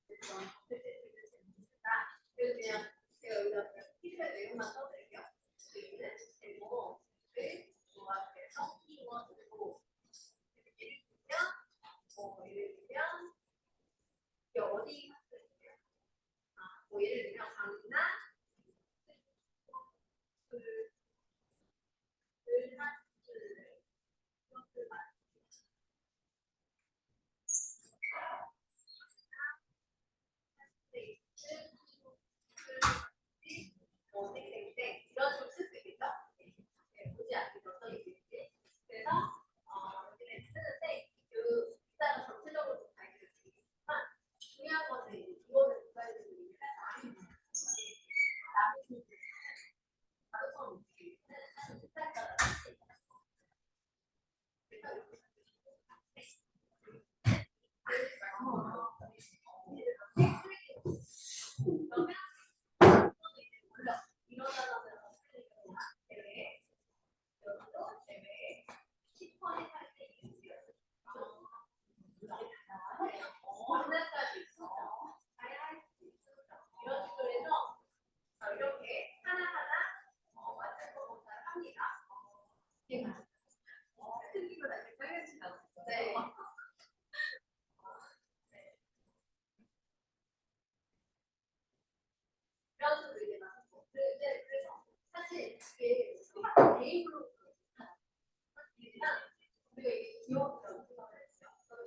[SPEAKER 1] 그래서 그래서 그냥 제가 여기다 피드백 내용만 써드릴게요. 여기는 제목을 좋아해서 키워드로 예를 들면 어디 갔을까요? 뭐 예를 들면 강남 이런 식으로 쓸 수 있겠죠? 보지 않는 어떤 얘기인지. 그래서 여기는 쓰는데 일단은 전체적으로 좀 알게 되지만 중요한 거는 이거는 누가 해야 되는 얘기가 남이 가능성 움직이는 비슷하다는 그러면 일어나는 대회 여기도 대회 10번에 살때 장난까지 있어. 이런 식으로 해서 이렇게 하나하나 맞는 것부터 합니다. 틀리고 나중에 빨개지나. 네. 이런 식으로 이제 나왔고. 그래서 사실 이게 개인으로 우리가 이게 기업으로 했어요.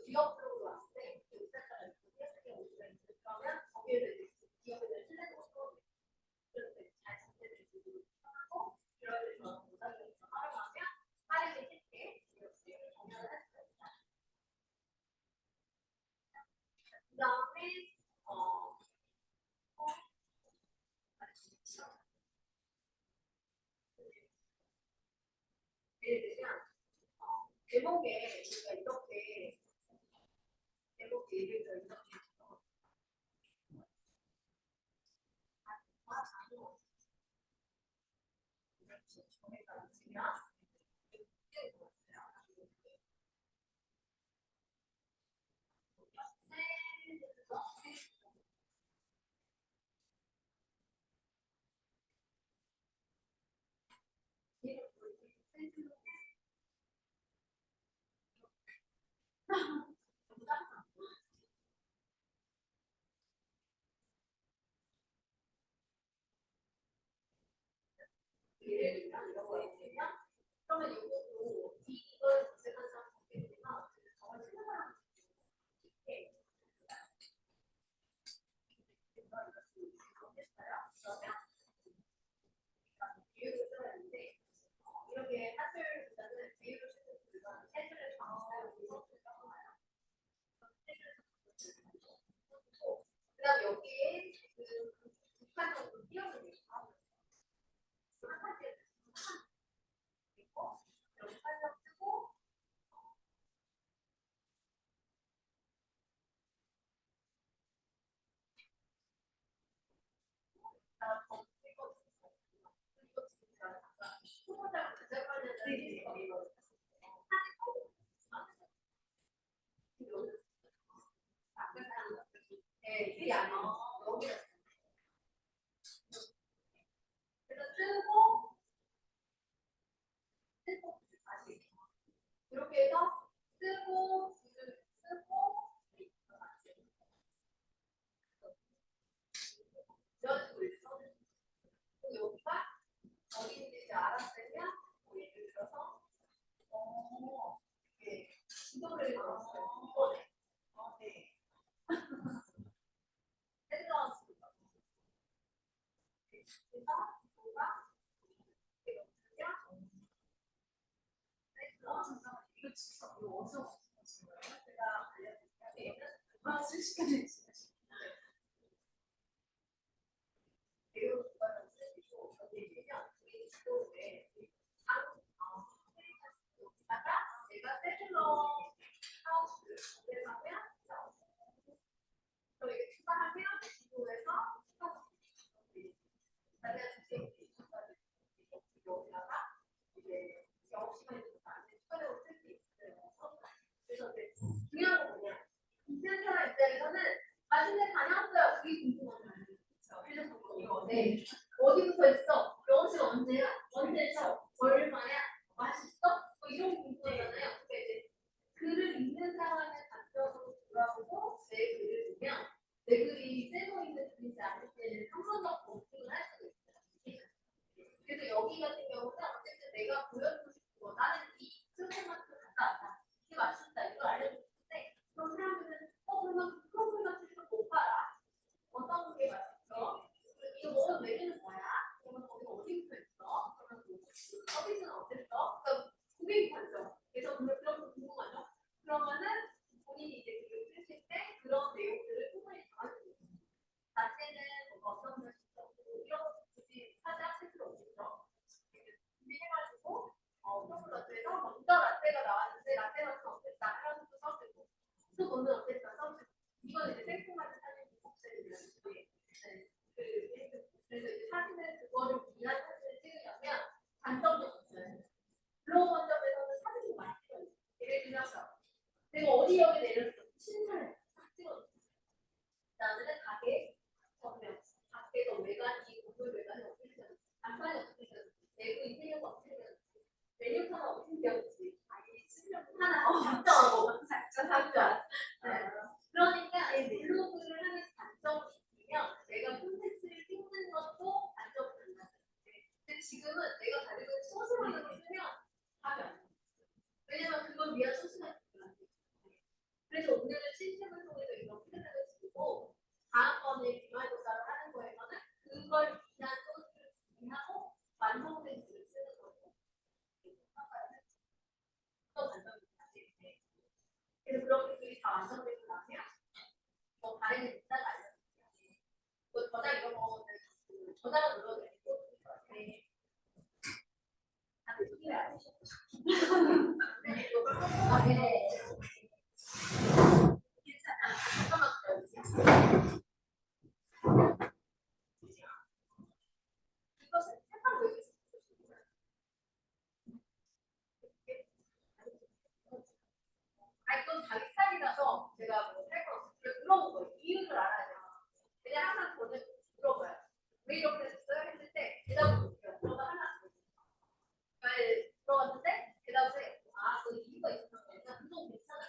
[SPEAKER 1] 기업으로 왔을 때 일단은 그러면 거기에 기업에 신뢰도 없고 그런데 잘 전제되고 하고 이런 데서 모자를 활용하면 빠르게 쉽게 기업을 정렬을 할 수가 있다. 그다음에 예를 들면 제목에 우리가 이렇게 제목 예를 들어 이렇게 정해가 있으면 예를 들면 이런 거 있으면 그러면 이것도 이걸 검색한 사람 되면 정말 신뢰가 비율을 써야 하는데 이렇게 한줄보다는 비율을 쓰는 불과 세 줄의 방식을 써요. 그다음 여기에 그 북한적으로 띄워주는 한 가지 그리고 이렇게 설명 쓰고 그다음 검색어 그리고 지금 제가 아까 후보자를 제작하려는 네, 이게 아니에요. 여기다. 그래서 쓰고 다시 이렇게 해서 쓰고 이런 식으로 있어. 여기가 어딘지 알았으면 예를 들어서 이렇게 지도를 걸었어요. 이번에 네. 해서 그래서 뭐가 이렇게 잠깐만 이거 진짜 이거 어디서 제가 알려드릴게요. 얘는 순식간에 배우 구간을 쓰시고 얘기면 우리 지도에 여기다가 내가 셀러 하우스를 구매하면 또 이렇게 추가하면 지도에서 여기다가 이제 영업시간이 추가적으로 쓸 수 있어요. 그래서 중요한 건 뭐냐? 이런 사람 입장에서는 맛있는 다녀왔어요. 그게 궁금하잖아요. 그래서 이거 네. 어디부터 했어? 영업시간 언제야? 언제 했어? 얼마야? 맛있어? 뭐 이런 게 궁금하잖아요. 근데 이제 글을 읽는 사람의 관점으로 돌아보고 내 글을 보면 내 글이 쓰고 있는 글인지 아닐 때는 한 번 더 검증을 할 수가 있어요. 그래서 여기 같은 경우는 어쨌든 내가 보여주고 싶은 거 나는 이 스테마트 갔다 왔다. 이게 맛있다. 이걸 알려주고 싶은데 그런 사람들은 그러면 그런 걸 가지고 못 봐라. 어떤 게 맛있어? 이거 먹으면 메뉴는 뭐야? 그러면 거기 어디부터 있어? 그러면 서비스는 어땠어? 그러니까 고객이 관점. 그래서 그런 거 궁금하죠? 그러면은 본인이 이제 글을 쓰실 때 그런 내용들을 충분히 담아주고 있어요. 자체는 어떤 것이 있고 이런 거 굳이 하지 않을 필요 없겠죠. 준비해가지고 초콜릿에서 먼저 라떼가 나왔는데 라떼 맛은 어땠다? 해가지고 써주고 또 너는 어땠다? 써주고 이건 이제 생뚱맞은 사진 복사를 그래서 이제 사진을 그거를 위한 사진을 찍으려면 관점도 있어요. 그런 관점에서는 사진이 많이 필요해요. 예를 들어서 내가 어디역에 내렸어? 신사를 딱 찍어줬어. 그다음에는 가게 정면 밖에서 외관이 건물 외관이 어떻게 되는지 간판이 어떻게 되는지 내부 인테리어가 어떻게 되는지 메뉴판은 어떻게 되는지 하나 작정하고 작전. 그러니까 블로그를 하는 관점이 있으면 내가 콘텐츠를 찍는 것도 관점이 된다. 근데 지금은 내가 가지고 있는 소스라는 걸 쓰면 답이 안 돼. 왜냐면 그걸 위한 소스가 있거든. 그래서 오늘은 시스템을 통해서 이런 피드백을 주고 다음번에 기말고사를 하는 거에서는 그걸 위한 소스를 준비하고 완성된 글을 쓰는 거예요. 그래서 그렇게 글이 다 완성되고 나면 뭐 다른 게 있다가 알려드릴게요. 그 저장 이런 거는 저장을 눌러도 되고 네. 다들 소개를 안 해주셨죠? 네. 괜찮아. 잠깐만 기다려주세요. 이것은 색깔 왜 이렇게 그건 자기 스타일이라서 제가 뭐할거 없어요. 물어본 거예요. 이유를 알아야 돼요. 그냥 항상 저는 물어봐요. 왜 이렇게 했어요? 했을 때 대답을 못해요. 그러다 하나 안 돼요. 물어봤는데 대답을 해. 그 이유가 있었던 거니까 그건 괜찮아요.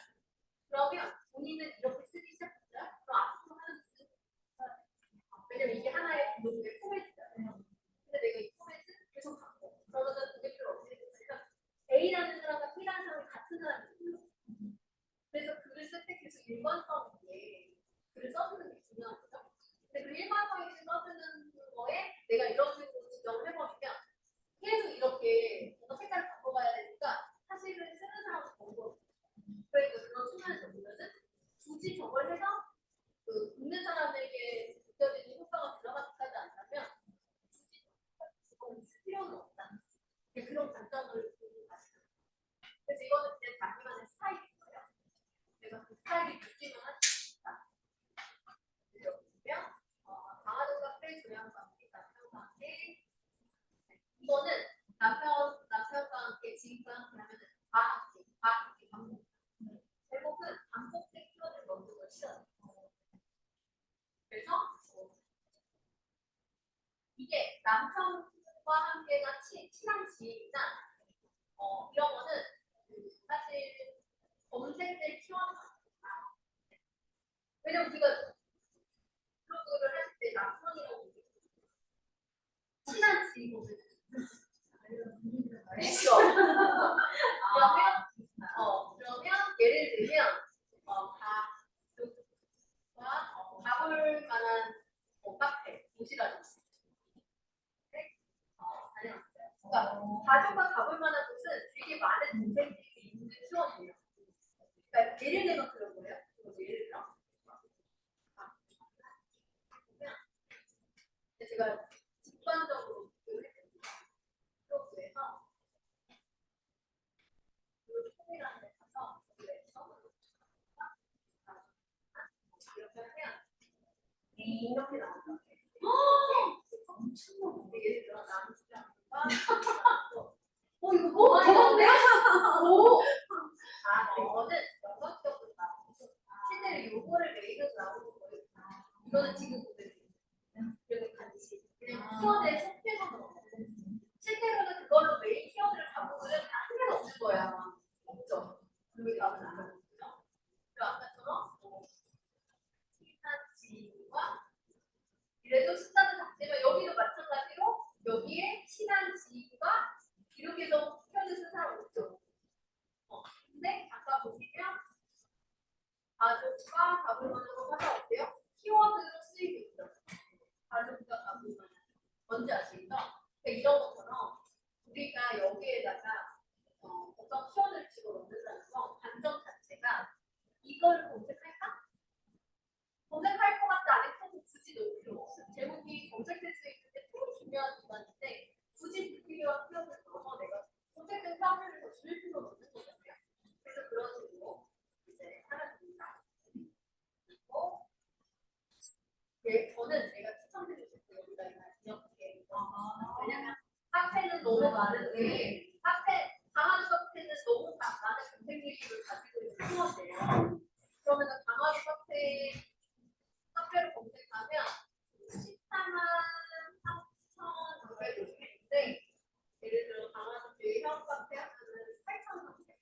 [SPEAKER 1] 그러면 본인은 이렇게 쓰기 시작했어요. 그럼 앞으로 하는 무슨 왜냐면 이게 하나의 블로그의 포맷이잖아요. 근데 내가 이 포맷을 계속 갖고 그러면은 고객들 어떻게 됐냐면 A라는 사람과 B라는 사람이 같은 사람이에요. 그래서 글을 쓸 때 계속 일관성 있게 글을 써주는 게 중요하죠. 근데 그 일관성 있게 써주는 거에 가족과 가볼 만한 곳은 되게 많은 동생들이 있는 키워드예요. 그러니까 예를 들면 그런 거예요. 예를 들어. 제가 직관적으로 키워드에서 총이라는 데 가서 이렇게 하면 이렇게 나온다. 엄청 예를 들어 남수장과 이거 뭐 좋은데? 오! 이거는 영광적으로 나오고 실제로 요거를 메인으로 나오는 거예요. 이거는 지금 보면 이렇게 같이 그냥 키워드에 속해서 넣어. 실제로는 그걸로 메인 키워드를 바꾸면 한 개도 없는 거야. 없죠. 그리고 나는 안 하거든요. 그리고 아까처럼 친한 이래도 숫자는 작지만 여기도 마찬가지로 여기에 친한 지인과 이렇게 해서 키워드 쓴 사람 없죠. 근데 아까 보시면 가족과 가볼 만한 거 하나 어때요? 키워드로 쓰이고 있죠. 가족과 가볼 만한 뭔지 아시겠죠? 그러니까 이런 것처럼 우리가 여기에다가 어떤 키워드를 집어넣는다는 거 관점 자체가 이걸 검색할까? 검색할 것 같지 않을 텐데 굳이 넣을 필요 없어요. 제목이 검색될 수 있는 게 되게 중요한 기관인데 굳이 불필요한 키워드를 넣어서 내가 검색된 사람들을 더 줄일 필요는 없는 거잖아요. 그래서 그런 식으로 이제 하면 됩니다. 그리고 저는 제가 추천드리고 싶어요. 여기다 이렇게 왜냐면 카페는 너무 많은데 강아지 카페는 너무 많은 검색률을 가지고 있는 키워드예요. 그러면 강아지 카페를 검색하면 14만 3,500인데 예를 들어 강아지 형 카페 하면은 8,300.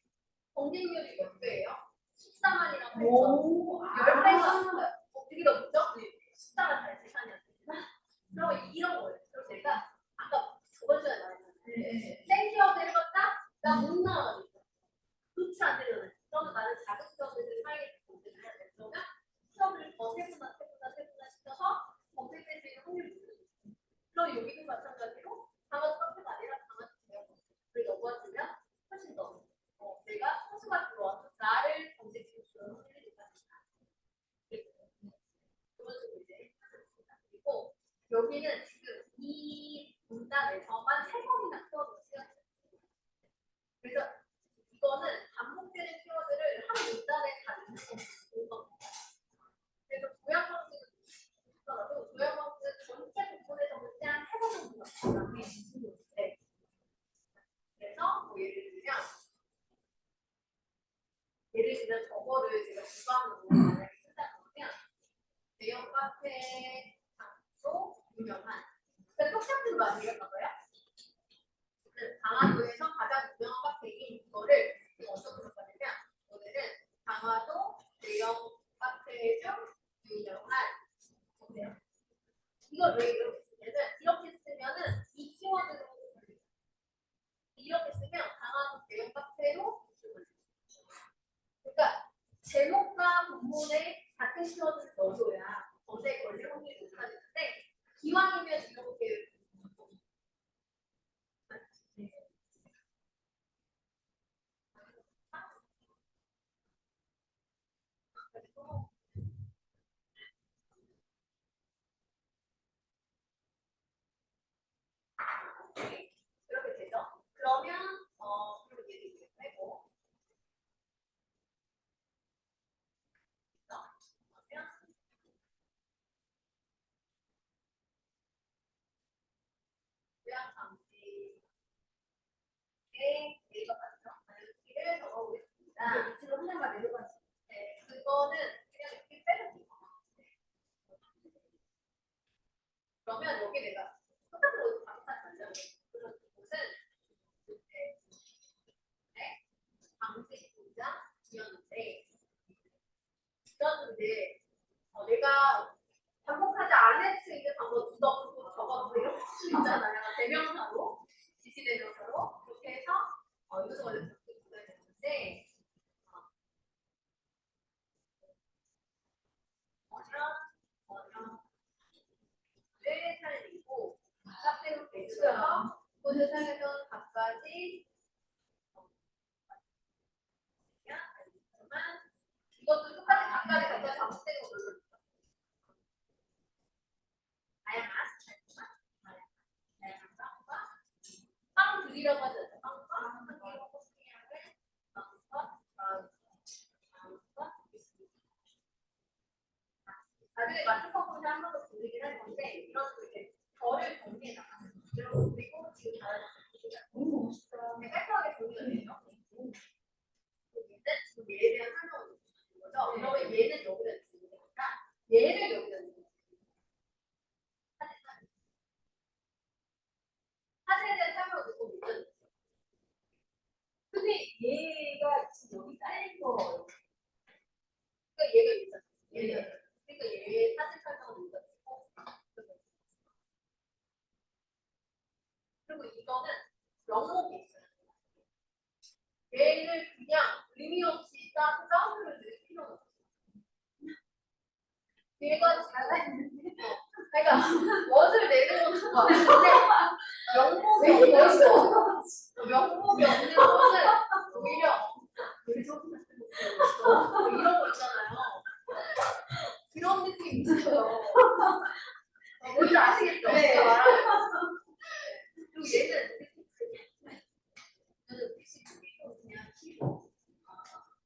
[SPEAKER 1] 검색률이 몇 배예요? 14만이랑 8,000. 10배가 되게 높죠? 14만 8,000이었어요. 그럼 이런 거예요. 그럼 제가 아까 저번 시간에 말했잖아요. 생기어드 해봤다? 나 못 나와가지고. 그렇지 않으려면 그러면 나는 작은 키워드를 사이에 검색을 해야 돼. 그러면 키워드를 더 세분화 시켜서 검색될 수 있는 확률이 높아요. 그럼 여기도 마찬가지로 강아지 카페가 아니라 강아지 대형을 넣어주면 훨씬 더 내가 선수가 들어와서 나를 검색시킬 수 있는 확률이 높아진다. 그런 식으로 이제 그리고 여기는 지금 이 문단에서만 3번이나 키워드가 쓰여있어요. 그래서 이거는 반복되는 키워드를 한 문단에 다 넣는 겁니다. 그래서 조약 방식은 있더라도 조약 방식은 전체 부분에서 문제 한 3번 정도 나오는 네. 그래서 뭐 예를 들면 저거를 제가 주방으로 만약에 쓴다 그러면 대형 카페 장소 유명한 그러니까 똑같은 말이에요. 봐봐요. 강화도에서 가장 유명한 카페인 이거를 어떻게 바꾸냐면 오늘은 강화도 대형 카페 중 유명한 뭐예요? 이걸 왜 이렇게 쓰냐면 이렇게 쓰면은 이 키워드로 이렇게 쓰면 강화도 대형 카페로 그러니까 제목과 본문에 같은 키워드를 넣어줘야 검색 걸릴 확률이 높아지는데 기왕이면 이렇게 이렇게 되죠. 그러면 그리고 얘를 이렇게 빼고 그러면 요약 방식의 네이버 같은 방식을 적어보겠습니다. 지금 하나만 내려가. 네, 그거는 그냥 이렇게 빼면 돼요. 그러면 여기 내가 똑같은 거 방탄 만들어. 그래서 그곳은 네, 방식 분장 이었는데 내가 반복하지 않을 수 있는 방법 두덕 적어도 이렇게 쓸 수 있잖아요. 대명사로 지시대명사로 그렇게 해서 이것을 원래 그렇게 구해야 되는데 를 살리고 카페로 배주해서 곳을 사용해서 가까이 얘를 그냥 의미 없이 딱 다운을 낼 필요는 없어. 얘가 잘했는데 그러니까 멋을 내는 건 좋아. 근데 명목이 없는 것은 오히려 이런 거 있잖아요. 그런 느낌 있어요. 뭔지 아시겠죠?
[SPEAKER 4] 네.
[SPEAKER 1] 제가 말하는 거. 그리고 얘는 그냥 15.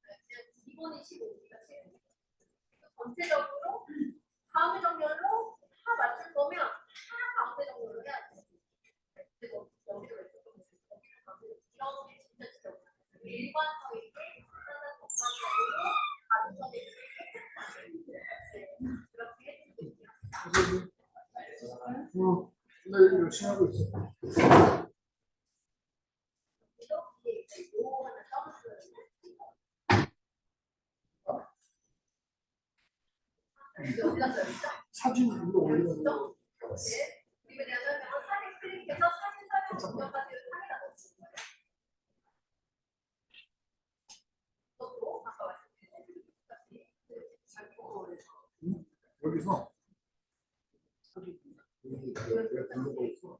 [SPEAKER 1] 그냥 기본이 15니까 전체적으로 가운데 정렬로 다 맞출 거면 다 가운데 정렬로 해야 돼. 그리고 여기도 왼쪽으로 이런 게 진짜 진짜 일관성 있게 하나 전반적으로 가능성이 그렇게 해주고 있어요.
[SPEAKER 3] 네, 열심히 하고 있어.
[SPEAKER 1] 이렇게 이제 요 하나 써주세요. 여기다 써있죠?
[SPEAKER 3] 사진 이거 올리는 거.
[SPEAKER 1] 네. 그리고 내가 사진 클릭해서 사진 설명 동영까지 상에다 넣어주는 거예요. 그것도 아까 말씀드린 잘 보고
[SPEAKER 3] 여기서 사진 내가 본 거가 있어.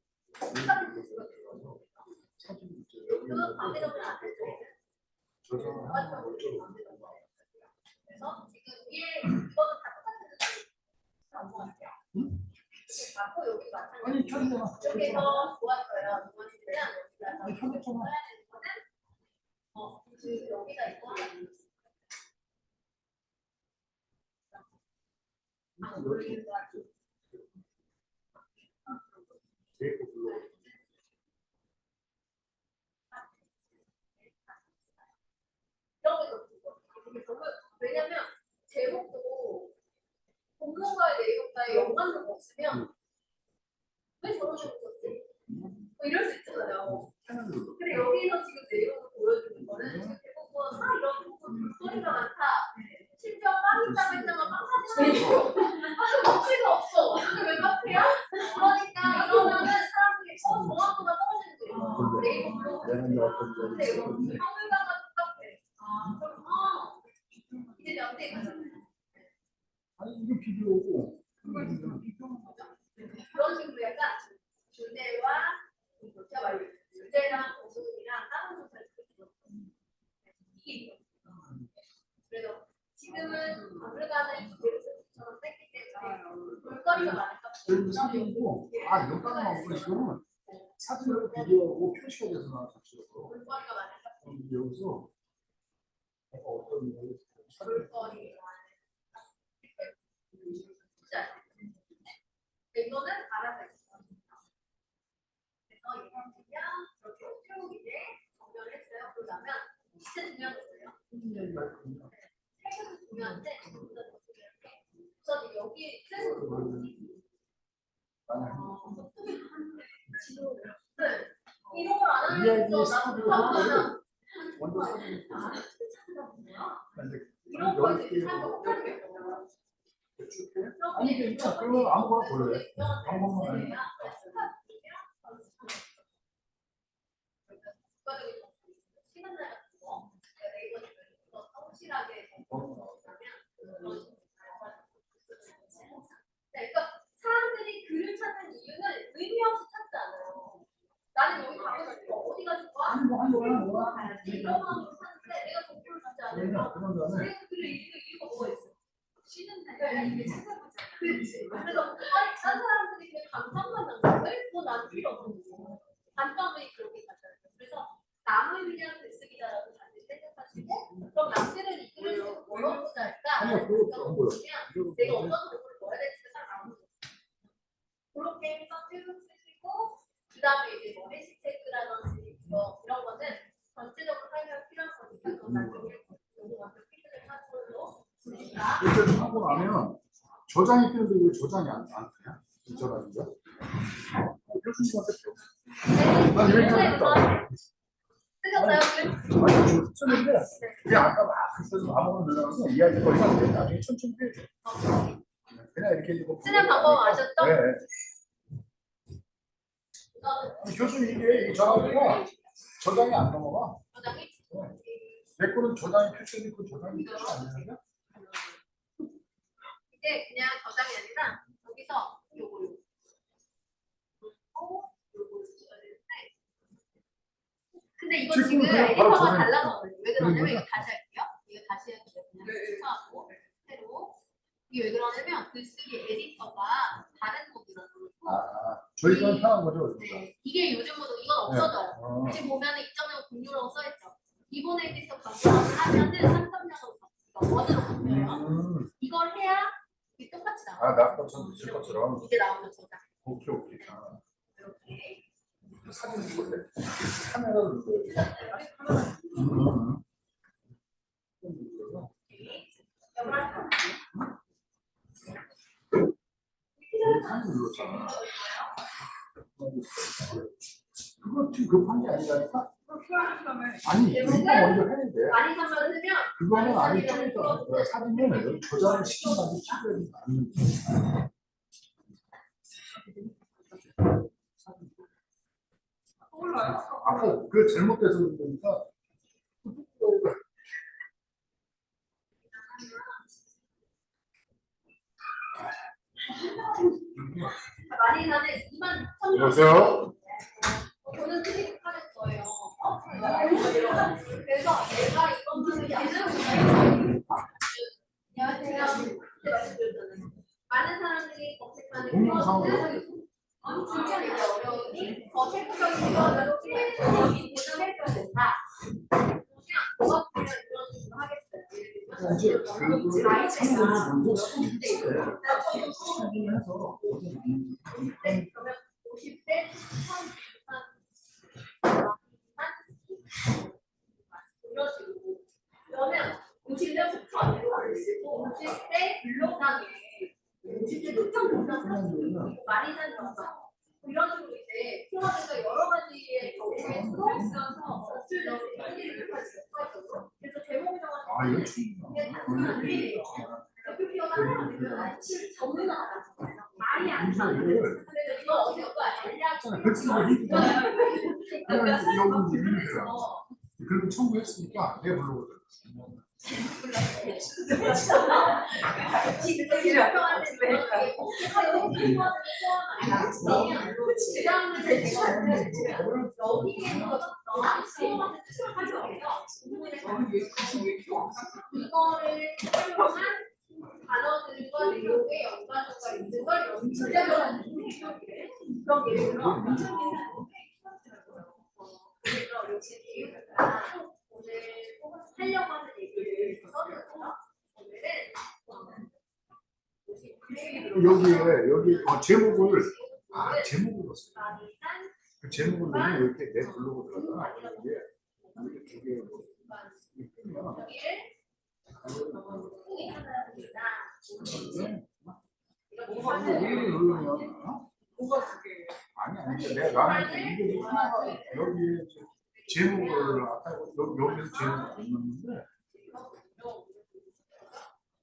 [SPEAKER 3] 사진 있죠.
[SPEAKER 1] 여기는 밤에 정도 안 됐죠.
[SPEAKER 3] 저장을 하는 거 어쩌고.
[SPEAKER 1] 그래서 지금 위에 이거는 다 똑같은 안 보았어요. 맞고 여기 마찬가지.
[SPEAKER 3] 아니 켰잖아.
[SPEAKER 1] 이쪽에서 좋았어요. 이거는 여기다가
[SPEAKER 3] 아니 켰잖아.
[SPEAKER 1] 써야 되는 거는 지금 여기다 이거 하나 올리는 거 같아요.
[SPEAKER 3] 제이크 불러.
[SPEAKER 1] 이런 거 왜냐면 제목도 본문과의 내용과의 연관성이 없으면 왜 저런 식으로 썼지? 뭐 이럴 수 있잖아요. 근데 여기서 지금 내용을 보여주는 거는 지금 대부분 이런 부분 소리가 많다. 심지어 빵 있다고 했다가 빵 사진이 있고 먹지가 없어. 근데 왜 카페야? 그러니까 이러면은 사람들이 정확도가 떨어지는 거예요. 네이버 블로그.
[SPEAKER 3] 내가 이제 어떤 거
[SPEAKER 1] 근데 이거 한글과가 똑같아. 그럼 이제 연대 가잖아요.
[SPEAKER 3] 아니 이거 비디오고.
[SPEAKER 1] 그런 식으로 약간 주제와 제가 말로 주제랑 공문이랑 다른 조사를 이게 그래서 지금은 박물관을 주제처럼 뺐기 때문에 볼거리가 많을까
[SPEAKER 3] 그리고 사진이고 연관만 하고 이거는 사진으로 비디오하고 표시가 돼서 나와 자체로.
[SPEAKER 1] 볼거리가 많을까
[SPEAKER 3] 여기서 어떤
[SPEAKER 1] 볼거리가 진짜 이거는 알아서 있어요. 그래서 이거는 그냥 이렇게 쭉 이제 정렬을 했어요. 그러면 진짜 중요한 거예요. 책은 중요한데 우선 여기 네. 이런 걸 안 하면 나도
[SPEAKER 3] 먼저 사진
[SPEAKER 1] 이런 거 이제 사람들 헷갈리겠죠.
[SPEAKER 3] 아니 그러니까 그러면 아무거나 골래. 방법만 아니.
[SPEAKER 1] 시간날 같은 거 네이버 성실하게 그러니까 사람들이 글을 찾는 이유는 의미 없이 찾지 않아요. 나는 여기 가고 싶어. 어디가 좋아? 이런 마음으로 찾는데 내가 정보를 주지 않으면 그래서 글을 읽고 뭐가 있어? 쉬는 날 이게 찾아보잖아. 그렇지. 그래서 딴 사람들이 그냥 감상만 남는데 그건 난 필요 없는 거고 단점이 그렇게 같아요. 그래서 남을 위한 글쓰기다라고 다시 생각하시고 그럼 남들은 이 글을 쓰고 뭐라고 보자 할까?
[SPEAKER 3] 아니요, 그거 안 보여.
[SPEAKER 1] 보면 내가 어떤 정보를 넣어야 될지가 잘 나오는 거죠. 그렇게 해서 쭉 쓰시고 그 다음에 이제 뭐 해시태그라든지 뭐 이런 거는 전체적으로 설명 필요한 거니까 그건 나중에 요거 먼저 피드백 하는 걸로 쓰니까
[SPEAKER 3] 이렇게 하고 나면 저장이 필요한데 왜 저장이 안 되냐? 저장인가? 교수님한테 배워. 난 이렇게 했다.
[SPEAKER 1] 쓰셨어요?
[SPEAKER 3] 아니 쓰는데 그냥 아까 막 글쓰고 아무거나 늘어나서 이해할 거리가 안 돼. 나중에 천천히 해줘. 그냥 이렇게 이거
[SPEAKER 1] 쓰는 방법 아셨죠?
[SPEAKER 3] 네. 교수님 이게 이 전화기가 저장이 안 넘어가.
[SPEAKER 1] 저장이
[SPEAKER 3] 내 거는 저장이 필수니 그 저장이 필수 아니야?
[SPEAKER 1] 이게 그냥 저장이 아니라 여기서 요거 근데 이거
[SPEAKER 3] 지금
[SPEAKER 1] 지금
[SPEAKER 3] 그냥 바로
[SPEAKER 1] 에디터가
[SPEAKER 3] 저장이
[SPEAKER 1] 달라서 왜 그러냐면
[SPEAKER 3] 그런
[SPEAKER 1] 이거 다시 할게요. 이거 다시 해서 그냥 스타하고 새로 이게 왜 그러냐면 글쓰기 에디터가 다른 모드라서
[SPEAKER 3] 저희가 편한 거죠.
[SPEAKER 1] 네, 이게 요즘 모드 이건 없어져요.
[SPEAKER 3] 어.
[SPEAKER 1] 지금 보면은 2.0 06라고 써있죠. 기본 에디터 변경을 하면은 3.0으로 원으로 바뀌어요. 이걸 해야 이게 똑같이 나와요.
[SPEAKER 3] 나 것처럼 있을 것처럼.
[SPEAKER 1] 이게 나오면 저장.
[SPEAKER 3] 오케이.
[SPEAKER 1] 이렇게.
[SPEAKER 3] 사진 찍을래. 카메라를 눌러요. 사진 눌렀잖아. 그거 지금 급한 게 아니라니까? 아니, 이거 먼저 해야 돼.
[SPEAKER 1] 많이 선별을 하면
[SPEAKER 3] 그거는 아니 좀 이따 사진은 저장을 시킨다고 치료를 안 아까 그 잘못돼서 그러니까
[SPEAKER 1] 많이 사는 2만 3천
[SPEAKER 3] 여보세요?
[SPEAKER 1] 저는 크게 하는 거예요. 그래서 내가 이것만을 예전에 많은 사람들이 검색하는
[SPEAKER 3] 동영상으로
[SPEAKER 1] 진짜 이제 어려우니 더 체크적인 기관으로 여기 보정해줘야 된다. 그냥 뭐가 되면 이런 식으로 하겠어요.
[SPEAKER 3] 이제 그 상품을 먼저 수집해. 해서
[SPEAKER 1] 그러면 50대 이런 식으로 그러면 50대부터 안 되고 50대 이상에 50대 특정 동상 많이 사는 경우가 이런 식으로 이제 키워드가 여러 가지의 경우에 들어있어서 그래서 제목이 정확히
[SPEAKER 3] 이거 충분히
[SPEAKER 1] 표피어가 하나가 전문가 말이 안 나는 이거 어디가 알약
[SPEAKER 3] 그리고 청구했으니까 내 블로그를
[SPEAKER 1] 이거를 활용한 단어들과 내용의 연관성과 있는 걸 연출하는 그런 예를 들어 오늘 하려고 하는 얘기를 써줬어요. 오늘은
[SPEAKER 3] 여기 제목을 제목을 넣었어요. 그 제목을 넣으면 이렇게 내 블로그 들어가 이게 두 개 여기를 누르면
[SPEAKER 4] 뭐가 두 개예요?
[SPEAKER 3] 아니 나는 이게 하나가 여기 제목을 아까 여기서 제목을 안 넣었는데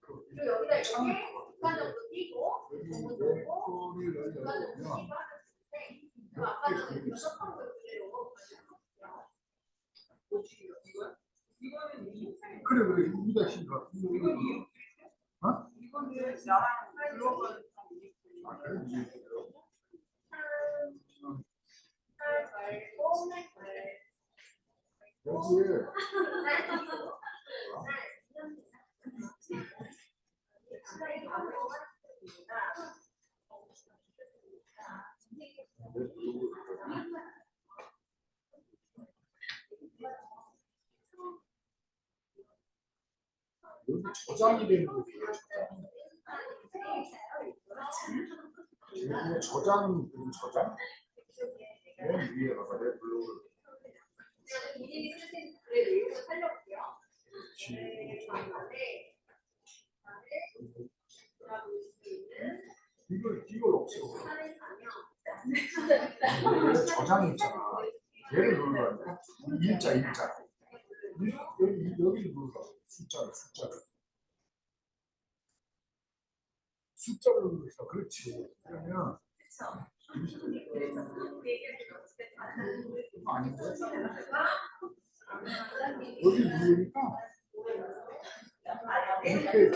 [SPEAKER 1] 그리고 여기다 이렇게 객관적으로 띄고
[SPEAKER 3] 내 거를 넣으면
[SPEAKER 1] 아까는 이렇게 섞은 걸 그대로
[SPEAKER 4] 이거는
[SPEAKER 3] 그래 이다 신가
[SPEAKER 4] 이건 이거는 나랑 블로그는
[SPEAKER 3] 그래 여기에 여기 저장이 되는 거예요. 여기 저장 맨 위에 가서 내 블로그를
[SPEAKER 1] 본인이 쓰신 글의 내용을 살려볼게요.
[SPEAKER 3] 이걸 없애고 저장이 있잖아. 얘를 눌러야 돼. 일자 여기를 눌러 숫자를 눌러서 그렇지. 그러면 아닌데 여기 누르니까 이렇게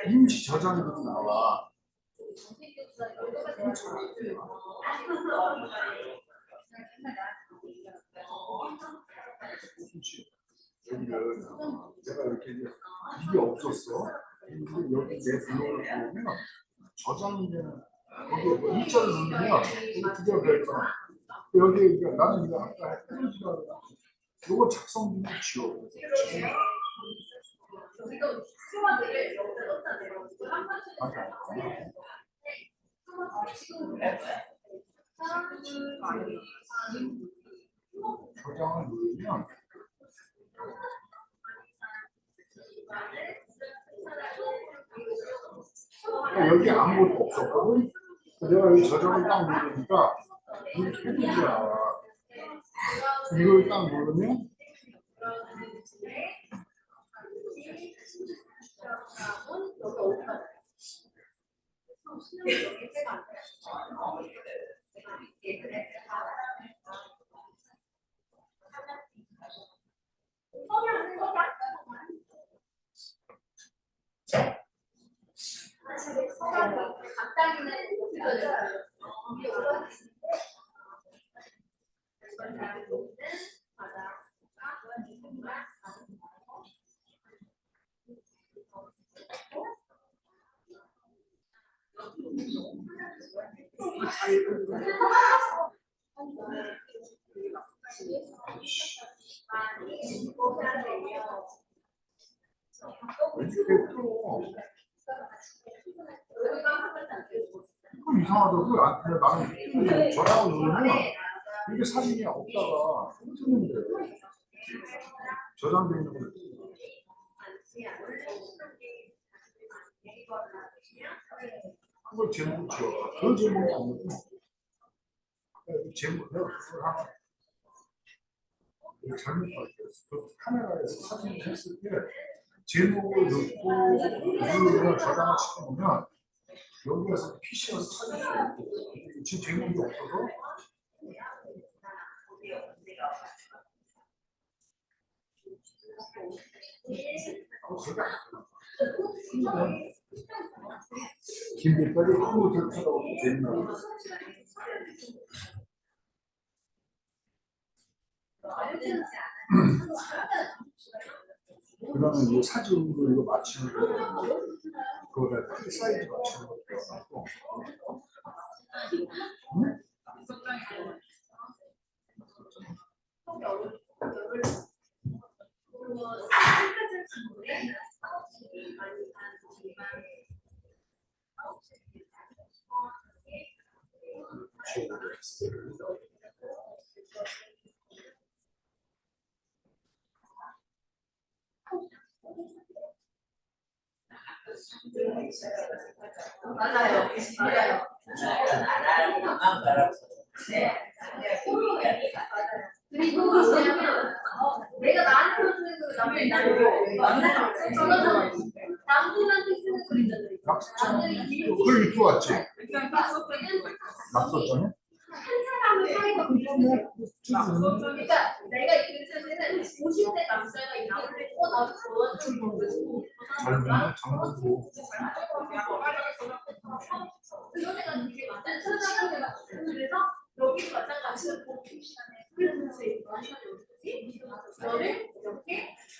[SPEAKER 3] 임시 저장이라고 나와. 여기를 내가 이렇게 이게 없었어. 근데 여기 내 블로그를 보면 저장이 되는 여기 일자를 누르면 여기 두개가 되있잖아. 여기 나는 이거 아까 했던 이거 작성 중에 지워. 맞아. 저장을 누르면 여기 아무것도 없었거든. 내가 여기 저장을 딱 누르니까 이렇게 해주지 나와. 이걸 딱 누르면 이렇게 또 이거 이상하다고. 나는 저장을 누르면 이게 사진이 없다가 뜨는데 저장되어 있는 거. 그걸 제목 지워. 그 제목이 아니고 제목 내가 그걸 하나 잘못 봤어. 그 카메라에서 사진을 했을 때 제목을 넣고 누르면 저장을 시켜보면 여기에서 PC에서 찾을 수 있고 지금 제목이 없어서 그게 안 김빛깔이 컴퓨터를 쳐다보고 재밌나. 그러면 이 사진으로 이거 맞추는 거 그거다 사이즈 맞추는 거 배워갖고 응?
[SPEAKER 1] 맞아요. 그리고 뭐냐면 내가 나한테 쓰는 그 남편한테 쓰는 거 있잖아요.
[SPEAKER 3] 그걸 입고 왔지?
[SPEAKER 4] 일단 낙서점이
[SPEAKER 3] 낙서점에?
[SPEAKER 1] 한 사람을 사이가 그러니까 내가 이 글쓰는 50대 남자가 이 나를 나도 좋아하는 거
[SPEAKER 3] 젊은 장난고
[SPEAKER 1] 그런 애가 되게 많아. 그래서 여기도 마찬가지로 복귀 시간에 그래서 이거 너를 이렇게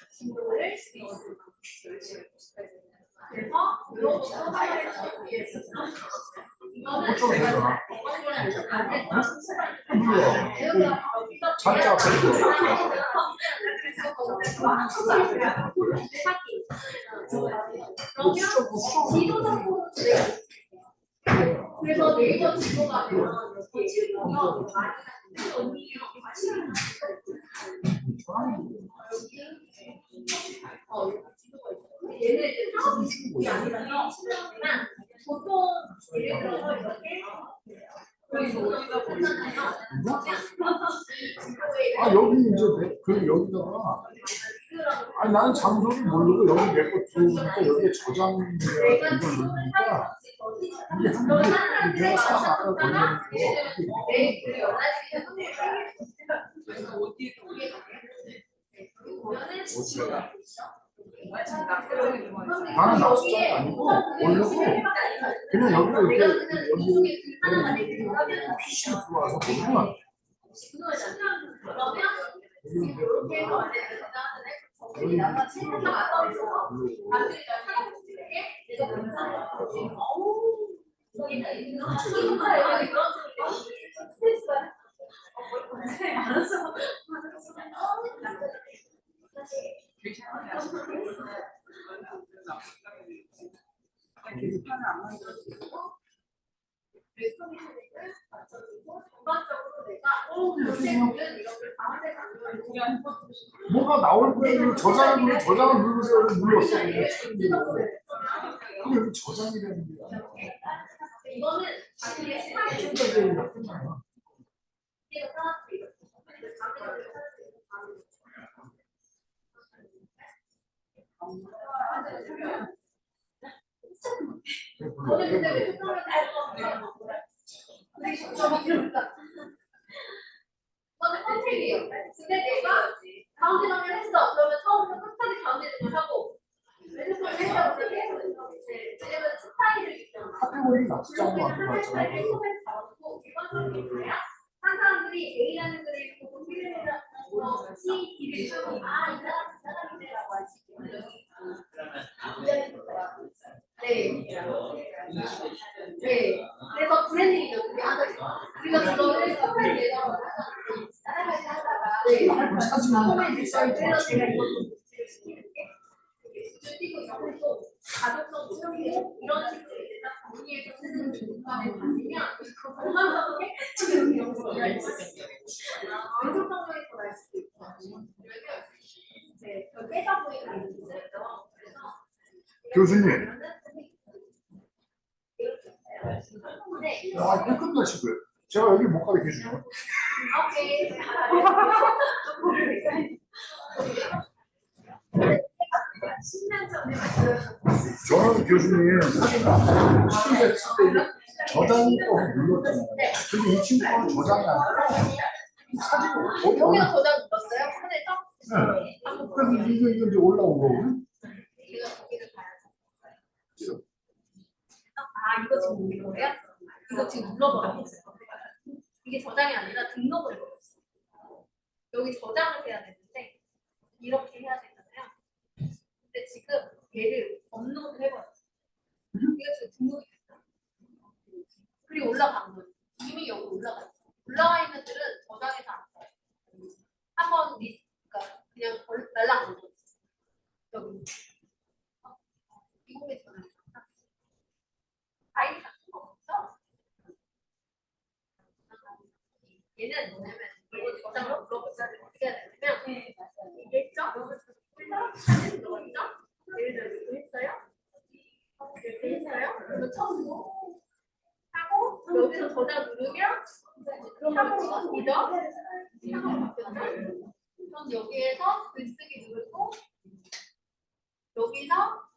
[SPEAKER 1] 진도를 그래서 이런 거 위해서 이거는
[SPEAKER 3] 어쩌면 되잖아. 자자
[SPEAKER 1] 그래서 네이버 지도 가면 이렇게 실무가 얘는 이제 상업이 아니라서 보통 예를 들어서 이렇게
[SPEAKER 3] 여기 이제 그 여기다가 나는 장소를 모르고 여기 내 거 들어오니까 여기에 저장이라고 이걸 누르니까 이게 내가 사진 아까 보내는 거 어디가?
[SPEAKER 4] 낯설어지는 거 있어.
[SPEAKER 3] 나는 납작이 아니고 올려고 그냥 여기로 이렇게 여기 PC 들어와서 보면
[SPEAKER 4] 게시판을 안 만들었어.
[SPEAKER 3] 뭐가 나올 거예요. 저장을 누르세요. 눌렀어. 그럼 여기 저장이라는 게
[SPEAKER 1] 이거는
[SPEAKER 3] 충전되는 끝나요.
[SPEAKER 1] 저는 근데 왜 수능을 다 이거는 선택이에요. 근데 내가 가운데 정리를 했어. 그러면 처음부터 끝까지 가운데 정리를 하고 왼쪽을 했다고 생각해요. 왜냐면 스타일을 있잖아.
[SPEAKER 3] 카테고리 납작으로
[SPEAKER 1] 이렇게
[SPEAKER 3] 만들었잖아.
[SPEAKER 1] 하나를 손에 잡았고 일반적인 거야. 한 사람들이 A라는 글을 보고 B를 C, D를 쓰고 이 사람이네라고 하지. 네. 네. 그래서 브랜딩이죠. 그게 하나죠. 우리가 그거를 선택해서 따라가지 하다가 네.
[SPEAKER 3] 사진
[SPEAKER 1] 처음에 그래서 제가 이것도 띄고 이것도 가독성 수용이고 이런 식으로 이제 딱 정리해서 쓰는 중간에 가시면 그만하게 지금 영상을 할 수 있어요. 왼쪽 방송이 더 나을 수도 있고 네, 빼다 보니까 이렇게 쓰였죠. 그래서
[SPEAKER 3] 교수님.
[SPEAKER 1] 네.
[SPEAKER 3] 아, 이거 끝나시고요. 제가 여기 못 가르쳐 주죠.
[SPEAKER 1] 오케이.
[SPEAKER 3] 저는 교수님 사진 시켰을 때 저장이 꼭 눌렀잖아요. 근데 이 친구는 저장이 안 돼요. 사진을 어디
[SPEAKER 1] 여기가 저장 눌렀어요? 손에서?
[SPEAKER 3] 네. 그래서 이거 이제 올라온 거거든요.
[SPEAKER 1] 제가 거기를 가야죠. 아, 이거 지금 누른 거예요? 이거 지금 눌러버렸어요. 이게 저장이 아니라 등록을 해버렸어요. 여기 저장을 해야 되는데 이렇게 해야 되잖아요. 근데 지금 얘를 업로드 해버렸어요. 이거 지금 등록이 됐어요. 그리고 올라간 거예요. 이미 여기 올라갔어요. 올라와 있는 들은 저장해서 안 써요. 한번 그러니까 그냥 날라간 거예요. 여기. 미국에 저장했어. 아이디 같은 거 없어? 얘는 뭐냐면 이거 저장을 눌러보자. 어떻게 해야 되냐면 이게 있죠? 사진 들어갔죠? 예를 들어 이거 했어요? 이렇게 했어요? 그러면 처음으로 하고 여기서 저장 누르면 샤워가 바뀌죠? 샤워가 바뀌었죠? 그럼 여기에서 글쓰기 누르고 여기서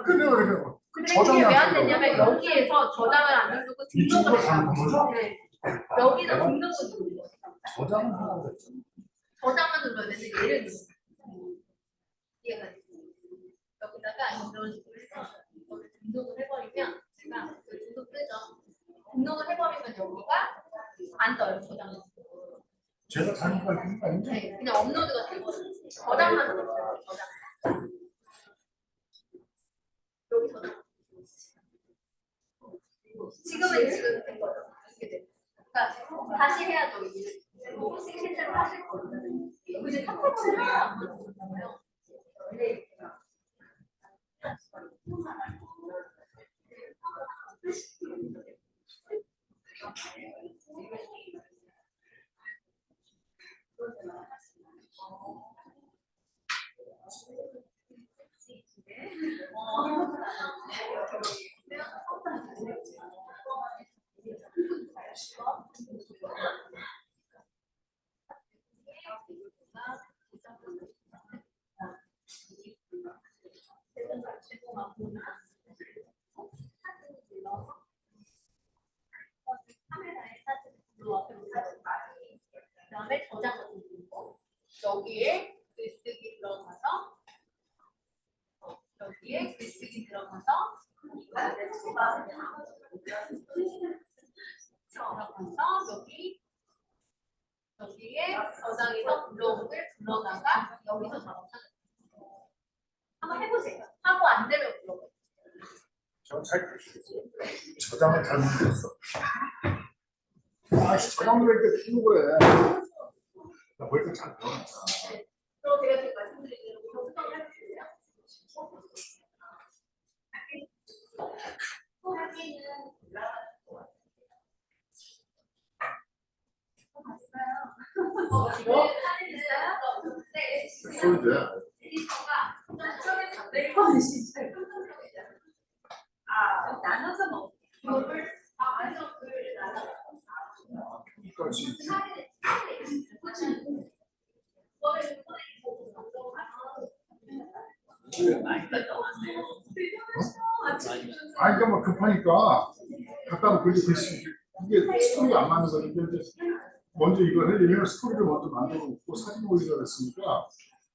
[SPEAKER 3] 근데 왜 이래요?
[SPEAKER 1] 근데
[SPEAKER 3] 저장이
[SPEAKER 1] 그게 왜 안
[SPEAKER 3] 안 돼요.
[SPEAKER 1] 되냐면 여기에서 저장을 안 누르고
[SPEAKER 3] 이
[SPEAKER 1] 등록을
[SPEAKER 3] 친구가 잘못한 거죠?
[SPEAKER 1] 네. 여기서 등록을 누르는 거예요.
[SPEAKER 3] 저장을 하라고 했잖아요.
[SPEAKER 1] 저장만 눌러야 되는데 얘를 눌러. 이해가 되죠? 여기다가 이런 식으로 해서 이거를 등록을 해버리면 제가 그 등록 뜨죠. 등록을 해버리면 여기가 안 떠요. 저장을.
[SPEAKER 3] 제가 잘못한 게 아니죠?
[SPEAKER 1] 네, 그냥 업로드가 되거든요. 저장만 눌러요. 저장. 여기 저장. 지금은 지금 된 거죠. 이게 돼. 그러니까 다시 해야죠. 이게 실제로 하실 거예요. 이제 카톡을 해야 안 맞잖아요. 네. 카메라에 사진 그다음에 저장을 누르고 여기에 글쓰기 들어가서 여기에 글쓰기 들어가서 여기에 저장해서 블로그를 불러다가 여기서 작업하는 거예요. 한번 해보세요. 하고 안 되면 물어봐요.
[SPEAKER 3] 저잘 저장을 잘못했어. 아씨 저장을 왜 이렇게 키고 그래? 나 머리가 잘 들어.
[SPEAKER 1] 그럼 제가 지금 말씀드린 대로 정상을 해주실래요?
[SPEAKER 3] 소리돼.
[SPEAKER 4] 나눠서 먹.
[SPEAKER 3] 그러니까
[SPEAKER 2] 많이 갔다 왔네요.
[SPEAKER 3] 아니 그러니까 뭐 급하니까 갖다 놓고 이제 글씨 이게 스토리가 안 맞는 거니까 이제 먼저 이걸 하려면 스토리를 먼저 만들어 놓고 사진 올리자 그랬으니까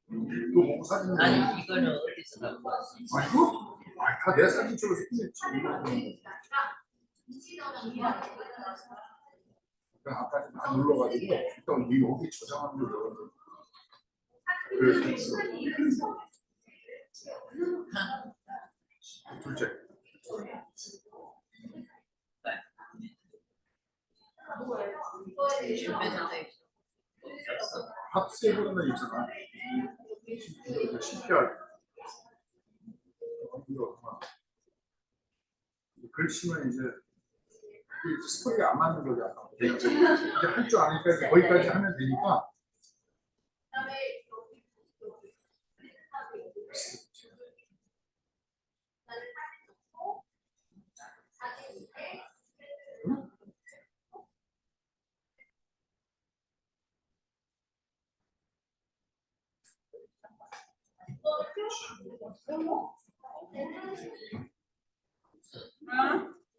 [SPEAKER 3] 또 보고 사진을
[SPEAKER 2] 아니 이거는 어디서 갖고 왔어요?
[SPEAKER 3] 아니고 다 내 사진 찍어서 끝냈지. 아까 다 눌러가지고 일단 여기 저장하는 걸 넣어. 그래서 둘째.
[SPEAKER 2] 집에서 돼 있어.
[SPEAKER 3] 합세보는 애 있잖아. 이거 CPR. 글씨는 이제 스토리가 안 맞는 거지. 이제 할 줄 아니까 이제 거기까지 하면 되니까.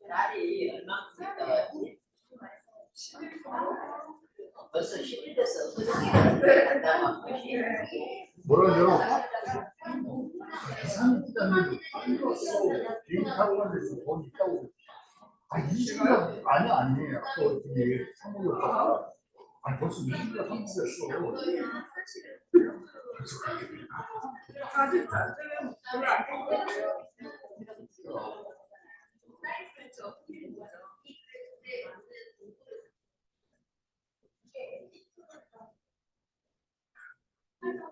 [SPEAKER 2] 날이 얼마큼 있다 벌써 10일 됐어. 간다고 것이.
[SPEAKER 3] 뭐라죠? 산기자님 비행 타고 가는데 거기 있다고. 아 20년 아니에요. 또 이게 상무이 오빠가 아니 벌써 20년 상무됐어. 그래서 그렇게 되니까.
[SPEAKER 4] 아 진짜. 별로 안 좋은데요.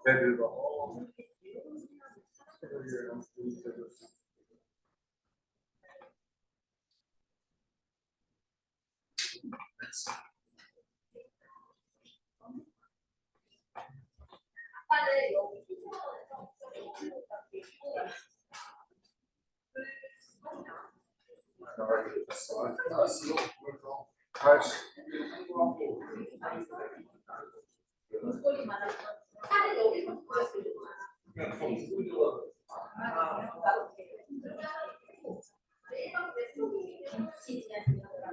[SPEAKER 3] 애들 봐.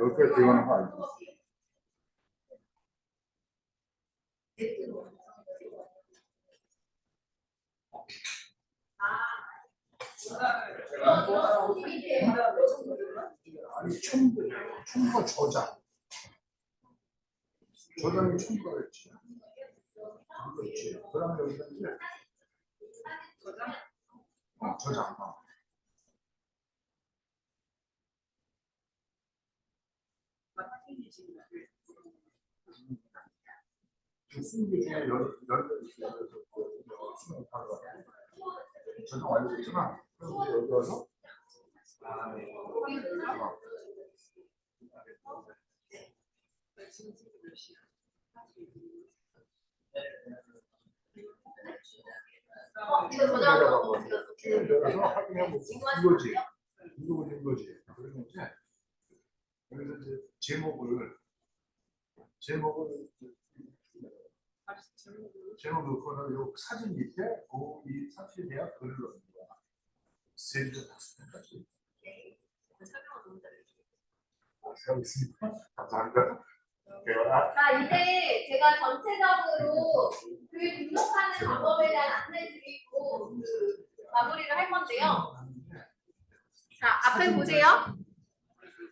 [SPEAKER 3] 여기까지 들어가는 거 아니야? 아니 첨가 저장. 저장이 첨가였지. 그렇지. 그다음에 여기다 이제 저장. 수능이 중에 열몇 있어서 수능 하러 가요. 저장 완료됐잖아. 그럼 이제 여기 와서 내려서 확인해보고 이거지. 이거 있는 거지. 그러면 이제 여기서 이제 제목을 제목 넣고는 요 사진 밑에 이 사진에 대한 글을 넣는 거야. 세일도 다수까지. 하고 있습니다. 감사합니다.
[SPEAKER 1] 자, 이제 제가 전체적으로 글 등록하는 방법에 대한 안내 드리고 마무리를 할 건데요. 자, 앞에 보세요.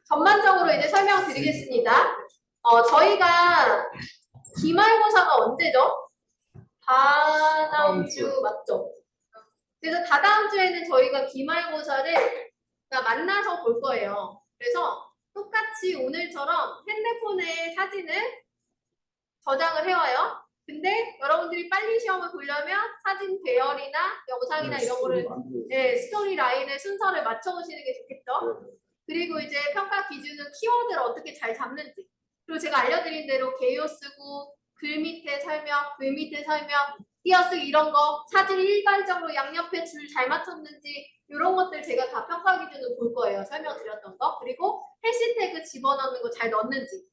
[SPEAKER 1] 전반적으로 이제 설명드리겠습니다. 저희가 기말고사가 언제죠? 다다음 주 맞죠? 그래서 다다음 주에는 저희가 기말고사를 만나서 볼 거예요. 그래서 똑같이 오늘처럼 핸드폰에 사진을 저장을 해와요. 근데 여러분들이 빨리 시험을 보려면 사진 배열이나 영상이나 이런 거를 스토리 라인의 순서를 맞춰보시는 게 좋겠죠. 그리고 이제 평가 기준은 키워드를 어떻게 잘 잡는지, 그리고 제가 알려드린 대로 개요 쓰고 글 밑에 설명, 글 밑에 설명, 띄어쓰기 이런 거, 사진 일괄적으로 양옆에 줄 잘 맞췄는지 이런 것들 제가 다 평가 기준으로 볼 거예요. 설명드렸던 거. 그리고 해시태그 집어넣는 거 잘 넣는지,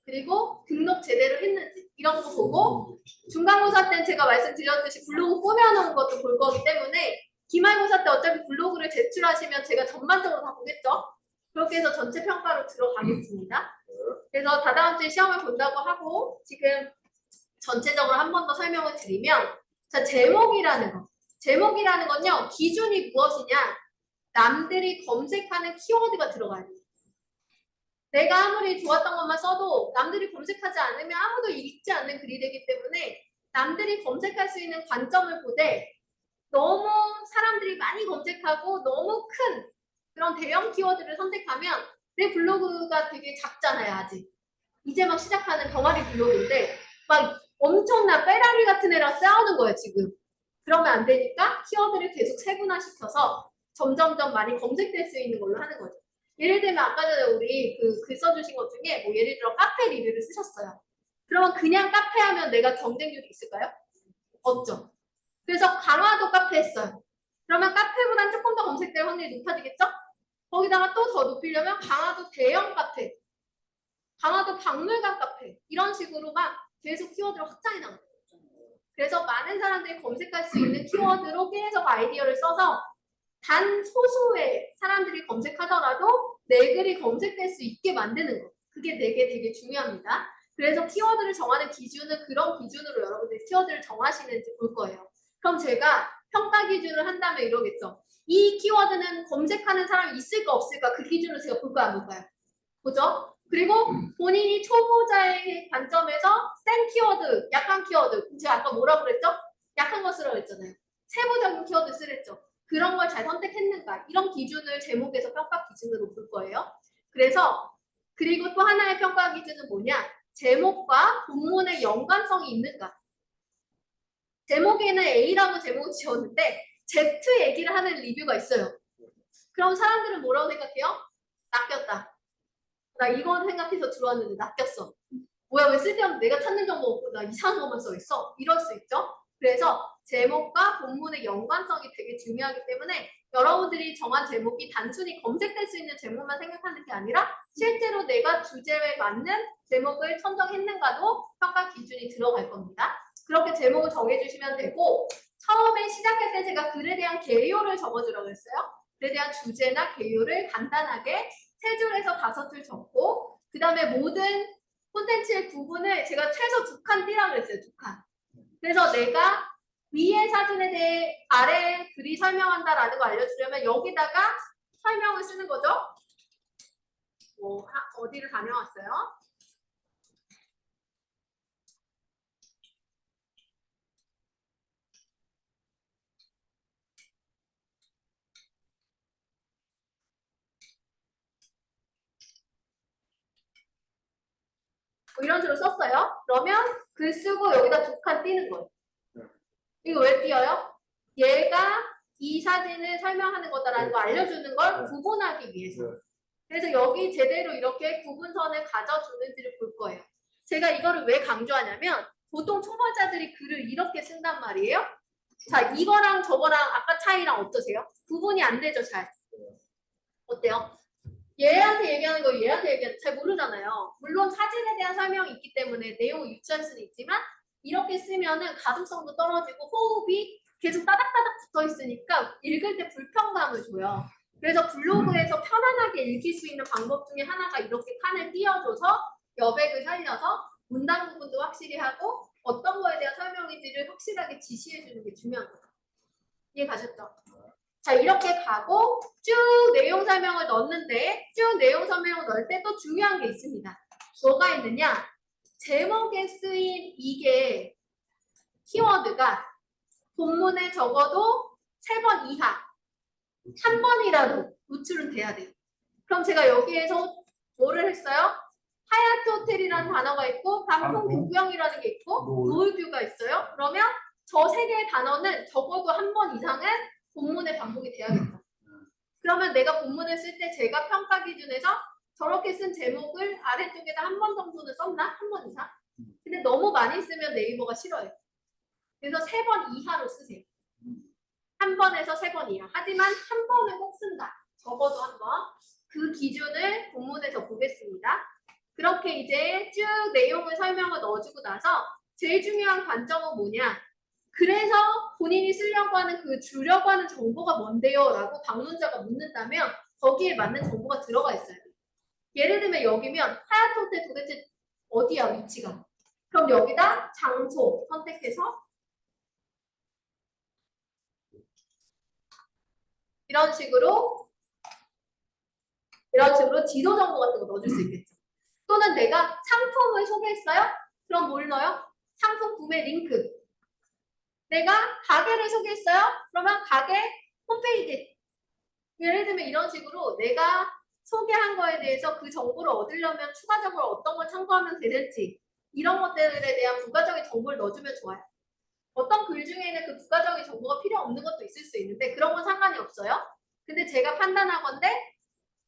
[SPEAKER 1] 그리고 등록 제대로 했는지 이런 거 보고, 중간고사 때는 제가 말씀드렸듯이 블로그 꾸며놓은 것도 볼 거기 때문에 기말고사 때 어차피 블로그를 제출하시면 제가 전반적으로 다 보겠죠. 그렇게 해서 전체 평가로 들어가겠습니다. 그래서 다다음 주에 시험을 본다고 하고 지금 전체적으로 한 번 더 설명을 드리면, 자, 제목이라는 거. 제목이라는 건요, 기준이 무엇이냐? 남들이 검색하는 키워드가 들어가야 돼요. 내가 아무리 좋았던 것만 써도 남들이 검색하지 않으면 아무도 읽지 않는 글이 되기 때문에 남들이 검색할 수 있는 관점을 보되, 너무 사람들이 많이 검색하고 너무 큰 그런 대형 키워드를 선택하면 내 블로그가 되게 작잖아요. 아직 이제 막 시작하는 병아리 블로그인데 막 엄청난 페라리 같은 애랑 싸우는 거예요 지금. 그러면 안 되니까 키워드를 계속 세분화시켜서 점점점 많이 검색될 수 있는 걸로 하는 거죠. 예를 들면 아까 전에 우리 그 글 써주신 것 중에 뭐 예를 들어 카페 리뷰를 쓰셨어요. 그러면 그냥 카페 하면 내가 경쟁률이 있을까요? 없죠. 그래서 강화도 카페 했어요. 그러면 카페보단 조금 더 검색될 확률이 높아지겠죠? 거기다가 또 더 높이려면 강화도 대형 카페, 강화도 박물관 카페 이런 식으로 막 계속 키워드를 확장해 나가요. 그래서 많은 사람들이 검색할 수 있는 키워드로 계속 아이디어를 써서 단 소수의 사람들이 검색하더라도 내 글이 검색될 수 있게 만드는 거. 그게 되게 중요합니다. 그래서 키워드를 정하는 기준은 그런 기준으로 여러분들이 키워드를 정하시는지 볼 거예요. 그럼 제가 평가 기준을 한다면 이러겠죠. 이 키워드는 검색하는 사람이 있을까 없을까 그 기준으로 제가 볼까요 안 볼까요? 보죠? 그리고 본인이 초보자의 관점에서 센 키워드, 약한 키워드, 제가 아까 뭐라고 그랬죠? 약한 거 쓰라고 했잖아요. 세부적인 키워드 쓰랬죠. 그런 걸 잘 선택했는가, 이런 기준을 제목에서 평가 기준으로 볼 거예요. 그래서 그리고 또 하나의 평가 기준은 뭐냐? 제목과 본문의 연관성이 있는가. 제목에는 A라고 제목을 지었는데 Z 얘기를 하는 리뷰가 있어요. 그럼 사람들은 뭐라고 생각해요? 낚였다. 나 이건 생각해서 들어왔는데 낚였어. 뭐야, 왜 쓸데없는 내가 찾는 정보 없고 나 이상한 것만 써있어? 이럴 수 있죠. 그래서 제목과 본문의 연관성이 되게 중요하기 때문에 여러분들이 정한 제목이 단순히 검색될 수 있는 제목만 생각하는 게 아니라 실제로 내가 주제에 맞는 제목을 선정했는가도 평가 기준이 들어갈 겁니다. 그렇게 제목을 정해주시면 되고, 처음에 시작할 때 제가 글에 대한 개요를 적어주라고 했어요. 글에 대한 주제나 개요를 간단하게 3줄에서 5줄 적고, 그 다음에 모든 콘텐츠의 구분을 제가 최소 2칸 띄라고 했어요. 2칸. 그래서 내가 위의 사진에 대해 아래 글이 설명한다라는 거 알려주려면 여기다가 설명을 쓰는 거죠. 어디를 다녀왔어요? 뭐 이런 식으로 썼어요. 그러면 글 쓰고 여기다 2칸 띄는 거예요. 이거 왜 띄어요? 얘가 이 사진을 설명하는 거다라는 거 알려주는 걸 구분하기 위해서. 그래서 여기 제대로 이렇게 구분선을 가져주는지를 볼 거예요. 제가 이거를 왜 강조하냐면 보통 초보자들이 글을 이렇게 쓴단 말이에요. 자, 이거랑 저거랑 아까 차이랑 어떠세요? 구분이 안 되죠, 잘. 어때요? 얘한테 얘기하는 거 얘한테 얘기하는 거 잘 모르잖아요. 물론 사진에 대한 설명이 있기 때문에 내용을 유추할 수는 있지만 이렇게 쓰면은 가독성도 떨어지고 호흡이 계속 따닥따닥 붙어 있으니까 읽을 때 불편감을 줘요. 그래서 블로그에서 편안하게 읽힐 수 있는 방법 중에 하나가 이렇게 칸을 띄워줘서 여백을 살려서 문단 부분도 확실히 하고 어떤 거에 대한 설명인지를 확실하게 지시해 주는 게 중요한 거예요. 이해 가셨죠? 자, 이렇게 가고 쭉 내용 설명을 넣는데 쭉 내용 설명을 넣을 때 또 중요한 게 있습니다. 뭐가 있느냐? 제목에 쓰인 이게 키워드가 본문에 적어도 3번 이하, 한 번이라도 노출은 돼야 돼요. 그럼 제가 여기에서 뭐를 했어요? 하얏트 호텔이라는 단어가 있고 방콕 교구형이라는 게 있고 노을뷰가 있어요. 그러면 저 3개의 단어는 적어도 한 번 이상은 본문에 반복이 돼야겠다. 그러면 내가 본문을 쓸 때 제가 평가 기준에서 저렇게 쓴 제목을 아래쪽에다 한 번 정도는 썼나? 한 번 이상? 근데 너무 많이 쓰면 네이버가 싫어요. 그래서 3번 이하로 쓰세요. 한 번에서 3번 이하. 하지만 한 번은 꼭 쓴다. 적어도 한 번. 그 기준을 본문에서 보겠습니다. 그렇게 이제 쭉 내용을 설명을 넣어주고 나서 제일 중요한 관점은 뭐냐? 그래서 본인이 쓰려고 하는 그 주려고 하는 정보가 뭔데요? 라고 방문자가 묻는다면 거기에 맞는 정보가 들어가 있어요. 예를 들면 여기면 하얏트 호텔 도대체 어디야 위치가? 그럼 여기다 장소 선택해서 이런 식으로 지도 정보 같은 거 넣어줄 수 있겠죠. 또는 내가 상품을 소개했어요? 그럼 뭘 넣어요? 상품 구매 링크. 내가 가게를 소개했어요? 그러면 가게 홈페이지. 예를 들면 이런 식으로 내가 소개한 거에 대해서 그 정보를 얻으려면 추가적으로 어떤 걸 참고하면 되는지 이런 것들에 대한 부가적인 정보를 넣어주면 좋아요. 어떤 글 중에는 그 부가적인 정보가 필요 없는 것도 있을 수 있는데 그런 건 상관이 없어요. 근데 제가 판단하건대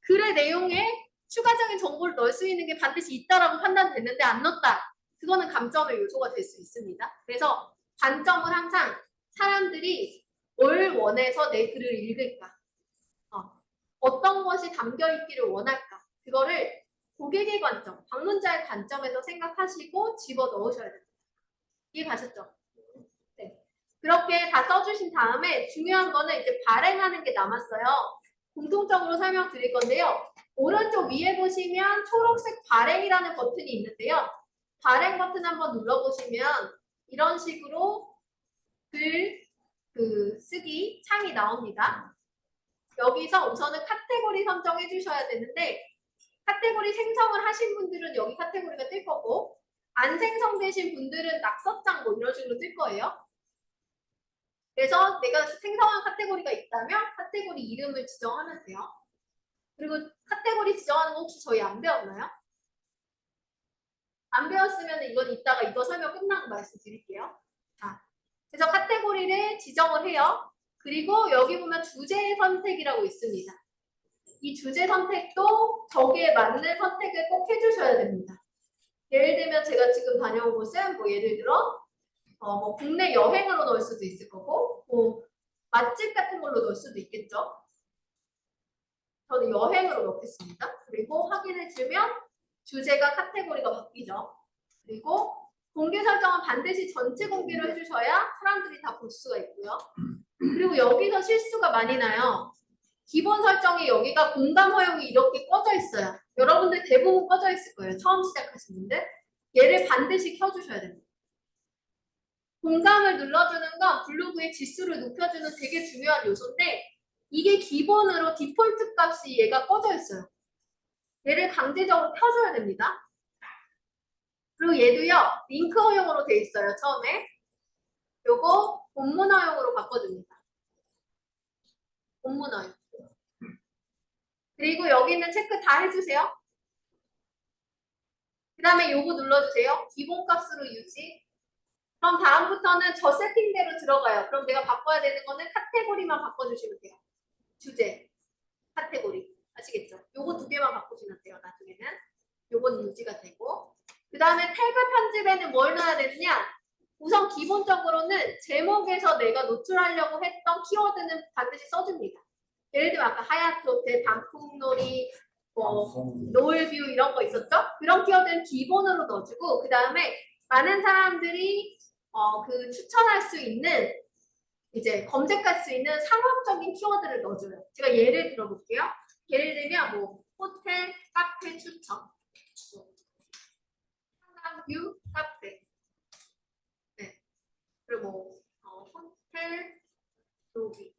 [SPEAKER 1] 글의 내용에 추가적인 정보를 넣을 수 있는 게 반드시 있다라고 판단됐는데 안 넣었다. 그거는 감점의 요소가 될 수 있습니다. 그래서 관점은 항상 사람들이 뭘 원해서 내 글을 읽을까? 어떤 것이 담겨 있기를 원할까? 그거를 고객의 관점, 방문자의 관점에서 생각하시고 집어 넣으셔야 됩니다. 이해 가셨죠? 네. 그렇게 다 써주신 다음에 중요한 거는 이제 발행하는 게 남았어요. 공통적으로 설명드릴 건데요. 오른쪽 위에 보시면 초록색 발행이라는 버튼이 있는데요. 발행 버튼 한번 눌러보시면 이런 식으로 글 쓰기 창이 나옵니다. 여기서 우선은 카테고리 선정해 주셔야 되는데 카테고리 생성을 하신 분들은 여기 카테고리가 뜰 거고 안 생성되신 분들은 낙서장 뭐 이런 식으로 뜰 거예요. 그래서 내가 생성한 카테고리가 있다면 카테고리 이름을 지정하면 돼요. 그리고 카테고리 지정하는 거 혹시 저희 안 배웠나요? 안 배웠으면 이건 이따가 이거 설명 끝나고 말씀드릴게요. 자, 그래서 카테고리를 지정을 해요. 그리고 여기 보면 주제 선택이라고 있습니다. 이 주제 선택도 저기에 맞는 선택을 꼭 해주셔야 됩니다. 예를 들면 제가 지금 다녀온 곳은 뭐 예를 들어 뭐 국내 여행으로 넣을 수도 있을 거고 뭐 맛집 같은 걸로 넣을 수도 있겠죠. 저는 여행으로 넣겠습니다. 그리고 확인해주면 주제가 카테고리가 바뀌죠. 그리고 공개 설정은 반드시 전체 공개로 해주셔야 사람들이 다 볼 수가 있고요. 그리고 여기서 실수가 많이 나요. 기본 설정이 여기가 공감 허용이 이렇게 꺼져 있어요. 여러분들 대부분 꺼져 있을 거예요. 처음 시작하신 분들. 얘를 반드시 켜주셔야 됩니다. 공감을 눌러주는 건 블로그의 지수를 높여주는 되게 중요한 요소인데 이게 기본으로 디폴트 값이 얘가 꺼져 있어요. 얘를 강제적으로 켜줘야 됩니다. 그리고 얘도요. 링크 허용으로 돼 있어요. 처음에. 요거 본문 허용으로 바꿔줍니다. 본문 허용. 그리고 여기 있는 체크 다 해주세요. 그 다음에 요거 눌러주세요. 기본값으로 유지. 그럼 다음부터는 저 세팅대로 들어가요. 그럼 내가 바꿔야 되는 거는 카테고리만 바꿔주시면 돼요. 주제, 카테고리. 아시겠죠? 요거 2개만 바꾸시면 돼요. 나중에는. 요건 유지가 되고. 그 다음에 태그 편집에는 뭘 넣어야 되느냐? 우선 기본적으로는 제목에서 내가 노출하려고 했던 키워드는 반드시 써줍니다. 예를 들면 아까 하얏트 호텔, 방콕놀이, 노을뷰 이런 거 있었죠? 그런 키워드는 기본으로 넣어주고 그 다음에 많은 사람들이 그 추천할 수 있는 이제 검색할 수 있는 상업적인 키워드를 넣어줘요. 제가 예를 들어볼게요. 예를 들면 뭐 호텔, 카페 추천 뷰 카페. 네. 그리고 뭐 호텔 로비.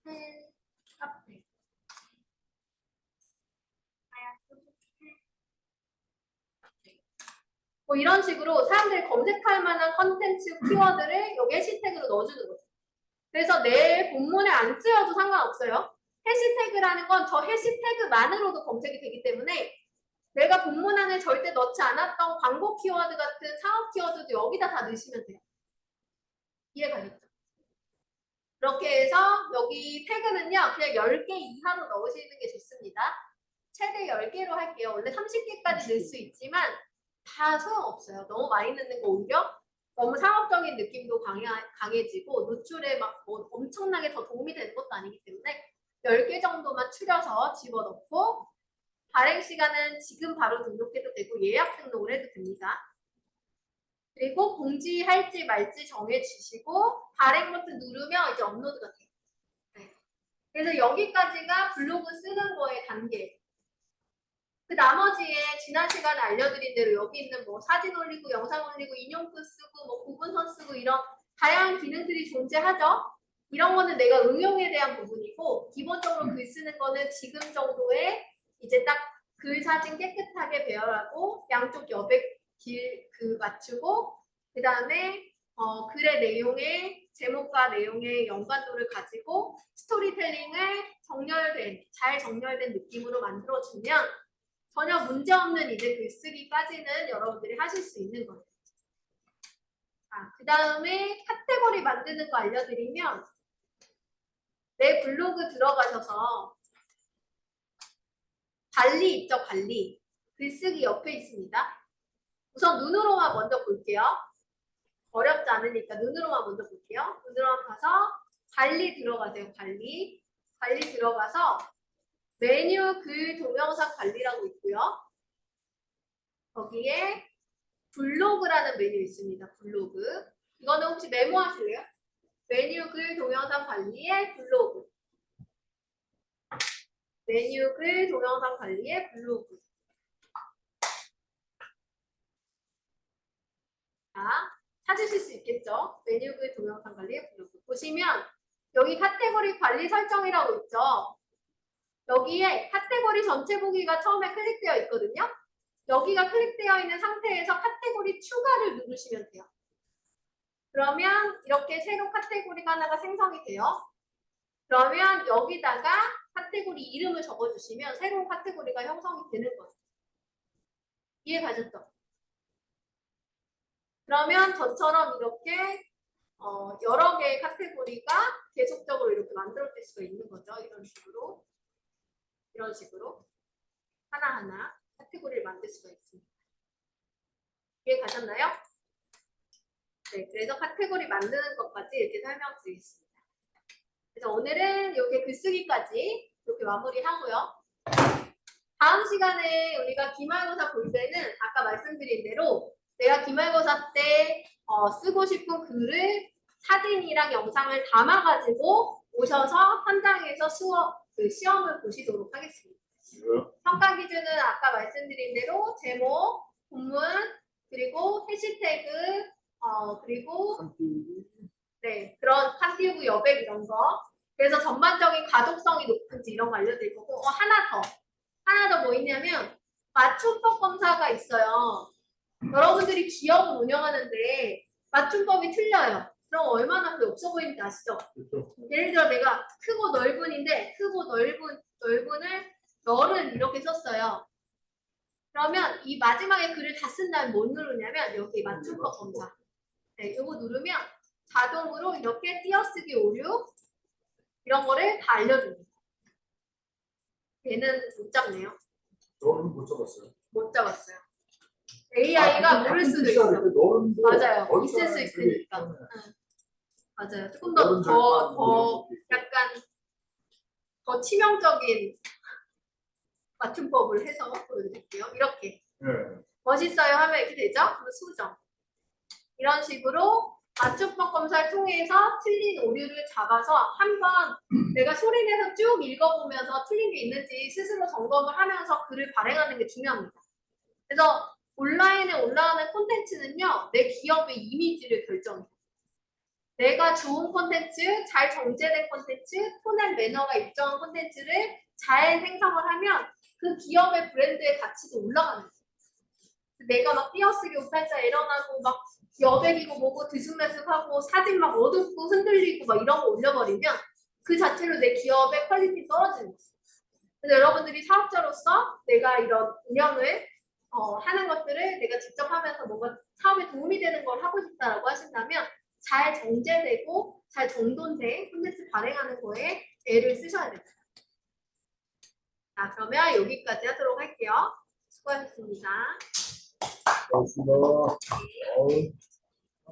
[SPEAKER 1] 호텔 카페. 뭐 이런 식으로 사람들이 검색할 만한 컨텐츠 키워드를 여기 해시태그로 넣어주는 거죠. 그래서 내 본문에 안 쓰여도 상관없어요. 해시태그라는 건 저 해시태그만으로도 검색이 되기 때문에 내가 본문 안에 절대 넣지 않았던 광고 키워드 같은 상업 키워드도 여기다 다 넣으시면 돼요. 이해가겠죠? 그렇게 해서 여기 태그는요. 그냥 10개 이하로 넣으시는 게 좋습니다. 최대 10개로 할게요. 원래 30개까지 넣을 수 있지만 다 소용없어요. 너무 많이 넣는 거 오히려 너무 상업적인 느낌도 강해지고 노출에 막 뭐 엄청나게 더 도움이 되는 것도 아니기 때문에 10개 정도만 추려서 집어넣고 발행 시간은 지금 바로 등록해도 되고 예약 등록을 해도 됩니다. 그리고 공지할지 말지 정해주시고 발행 버튼 누르면 이제 업로드가 돼요. 네. 그래서 여기까지가 블로그 쓰는 거의 단계. 그 나머지에 지난 시간에 알려드린 대로 여기 있는 뭐 사진 올리고 영상 올리고 인용표 쓰고 뭐 구분선 쓰고 이런 다양한 기능들이 존재하죠. 이런 거는 내가 응용에 대한 부분이고 기본적으로 글 쓰는 거는 지금 정도의 이제 딱 글 사진 깨끗하게 배열하고 양쪽 여백 길 맞추고 그 다음에 글의 내용의 제목과 내용의 연관도를 가지고 스토리텔링을 잘 정렬된 느낌으로 만들어주면 전혀 문제없는 이제 글쓰기까지는 여러분들이 하실 수 있는 거예요. 자, 그 다음에 카테고리 만드는 거 알려드리면 내 블로그 들어가셔서 관리 있죠, 관리. 글쓰기 옆에 있습니다. 우선 눈으로만 먼저 볼게요. 어렵지 않으니까 눈으로만 먼저 볼게요. 눈으로만 가서 관리 들어가세요, 관리. 관리 들어가서 메뉴 글 동영상 관리라고 있고요. 거기에 블로그라는 메뉴 있습니다. 블로그. 이거는 혹시 메모하실래요? 메뉴 글 동영상 관리의 블로그. 메뉴 글 동영상 관리의 블로그. 자, 찾으실 수 있겠죠? 메뉴 글 동영상 관리의 블로그. 보시면 여기 카테고리 관리 설정이라고 있죠? 여기에 카테고리 전체 보기가 처음에 클릭되어 있거든요. 여기가 클릭되어 있는 상태에서 카테고리 추가를 누르시면 돼요. 그러면 이렇게 새로 카테고리가 하나가 생성이 돼요. 그러면 여기다가 카테고리 이름을 적어주시면 새로운 카테고리가 형성이 되는 거예요. 이해 가셨죠? 그러면 저처럼 이렇게 여러 개의 카테고리가 계속적으로 이렇게 만들어질 수가 있는 거죠. 이런 식으로 하나하나 카테고리를 만들 수가 있습니다. 이해 가셨나요? 네, 그래서 카테고리 만드는 것까지 이렇게 설명드리겠습니다. 그래서 오늘은 이렇게 글쓰기까지 이렇게 마무리하고요. 다음 시간에 우리가 기말고사 볼 때는 아까 말씀드린 대로 내가 기말고사 때 쓰고 싶은 글을 사진이랑 영상을 담아가지고 오셔서 현장에서 시험을 보시도록 하겠습니다. 평가 기준은 아까 말씀드린 대로 제목, 본문, 그리고 해시태그, 그리고 네, 그런 칸띄우고 여백 이런 거. 그래서 전반적인 가독성이 높은지 이런 거 알려드릴 거고 하나 더 뭐 있냐면 맞춤법 검사가 있어요. 여러분들이 기업을 운영하는데 맞춤법이 틀려요. 그럼 얼마나 그 없어 보이는지 아시죠? 그렇죠. 예를 들어 내가 크고 넓은인데 크고 넓은을 널은 이렇게 썼어요. 그러면 이 마지막에 글을 다 쓴 다음에 뭐 누르냐면 여기 맞춤법 검사. 네, 이거 누르면 자동으로 이렇게 띄어쓰기 오류 이런 거를 다 알려줍니다. 얘는 못 잡네요.
[SPEAKER 3] 저는 못 잡았어요.
[SPEAKER 1] 못 잡았어요. AI가 모를 수도 있어. 맞아요. 있을 수 있으니까. 응. 맞아요. 조금 더 약간 더 치명적인 맞춤법을 해서 보여드릴게요. 이렇게.
[SPEAKER 3] 네.
[SPEAKER 1] 멋있어요 하면 이렇게 되죠? 그럼 수정. 이런 식으로 맞춤법 검사를 통해서 틀린 오류를 잡아서 한번 내가 소리내서 쭉 읽어보면서 틀린 게 있는지 스스로 점검을 하면서 글을 발행하는 게 중요합니다. 그래서 온라인에 올라가는 콘텐츠는요, 내 기업의 이미지를 결정해요. 내가 좋은 콘텐츠, 잘 정제된 콘텐츠, 톤앤 매너가 일정한 콘텐츠를 잘 생성을 하면 그 기업의 브랜드의 가치도 올라가는 거예요. 내가 막 띄어쓰기 오팔자 일어나고 막 여백이고 뭐고 들쑥날쑥하고 사진 막 어둡고 흔들리고 막 이런 거 올려버리면 그 자체로 내 기업의 퀄리티 떨어지는 거예요. 그래서 여러분들이 사업자로서 내가 이런 운영을 하는 것들을 내가 직접 하면서 뭔가 사업에 도움이 되는 걸 하고 싶다라고 하신다면 잘 정제되고 잘 정돈된 콘텐츠 발행하는 거에 애를 쓰셔야 됩니다. 자, 그러면 여기까지 하도록 할게요. 수고하셨습니다.
[SPEAKER 3] 고맙습니다.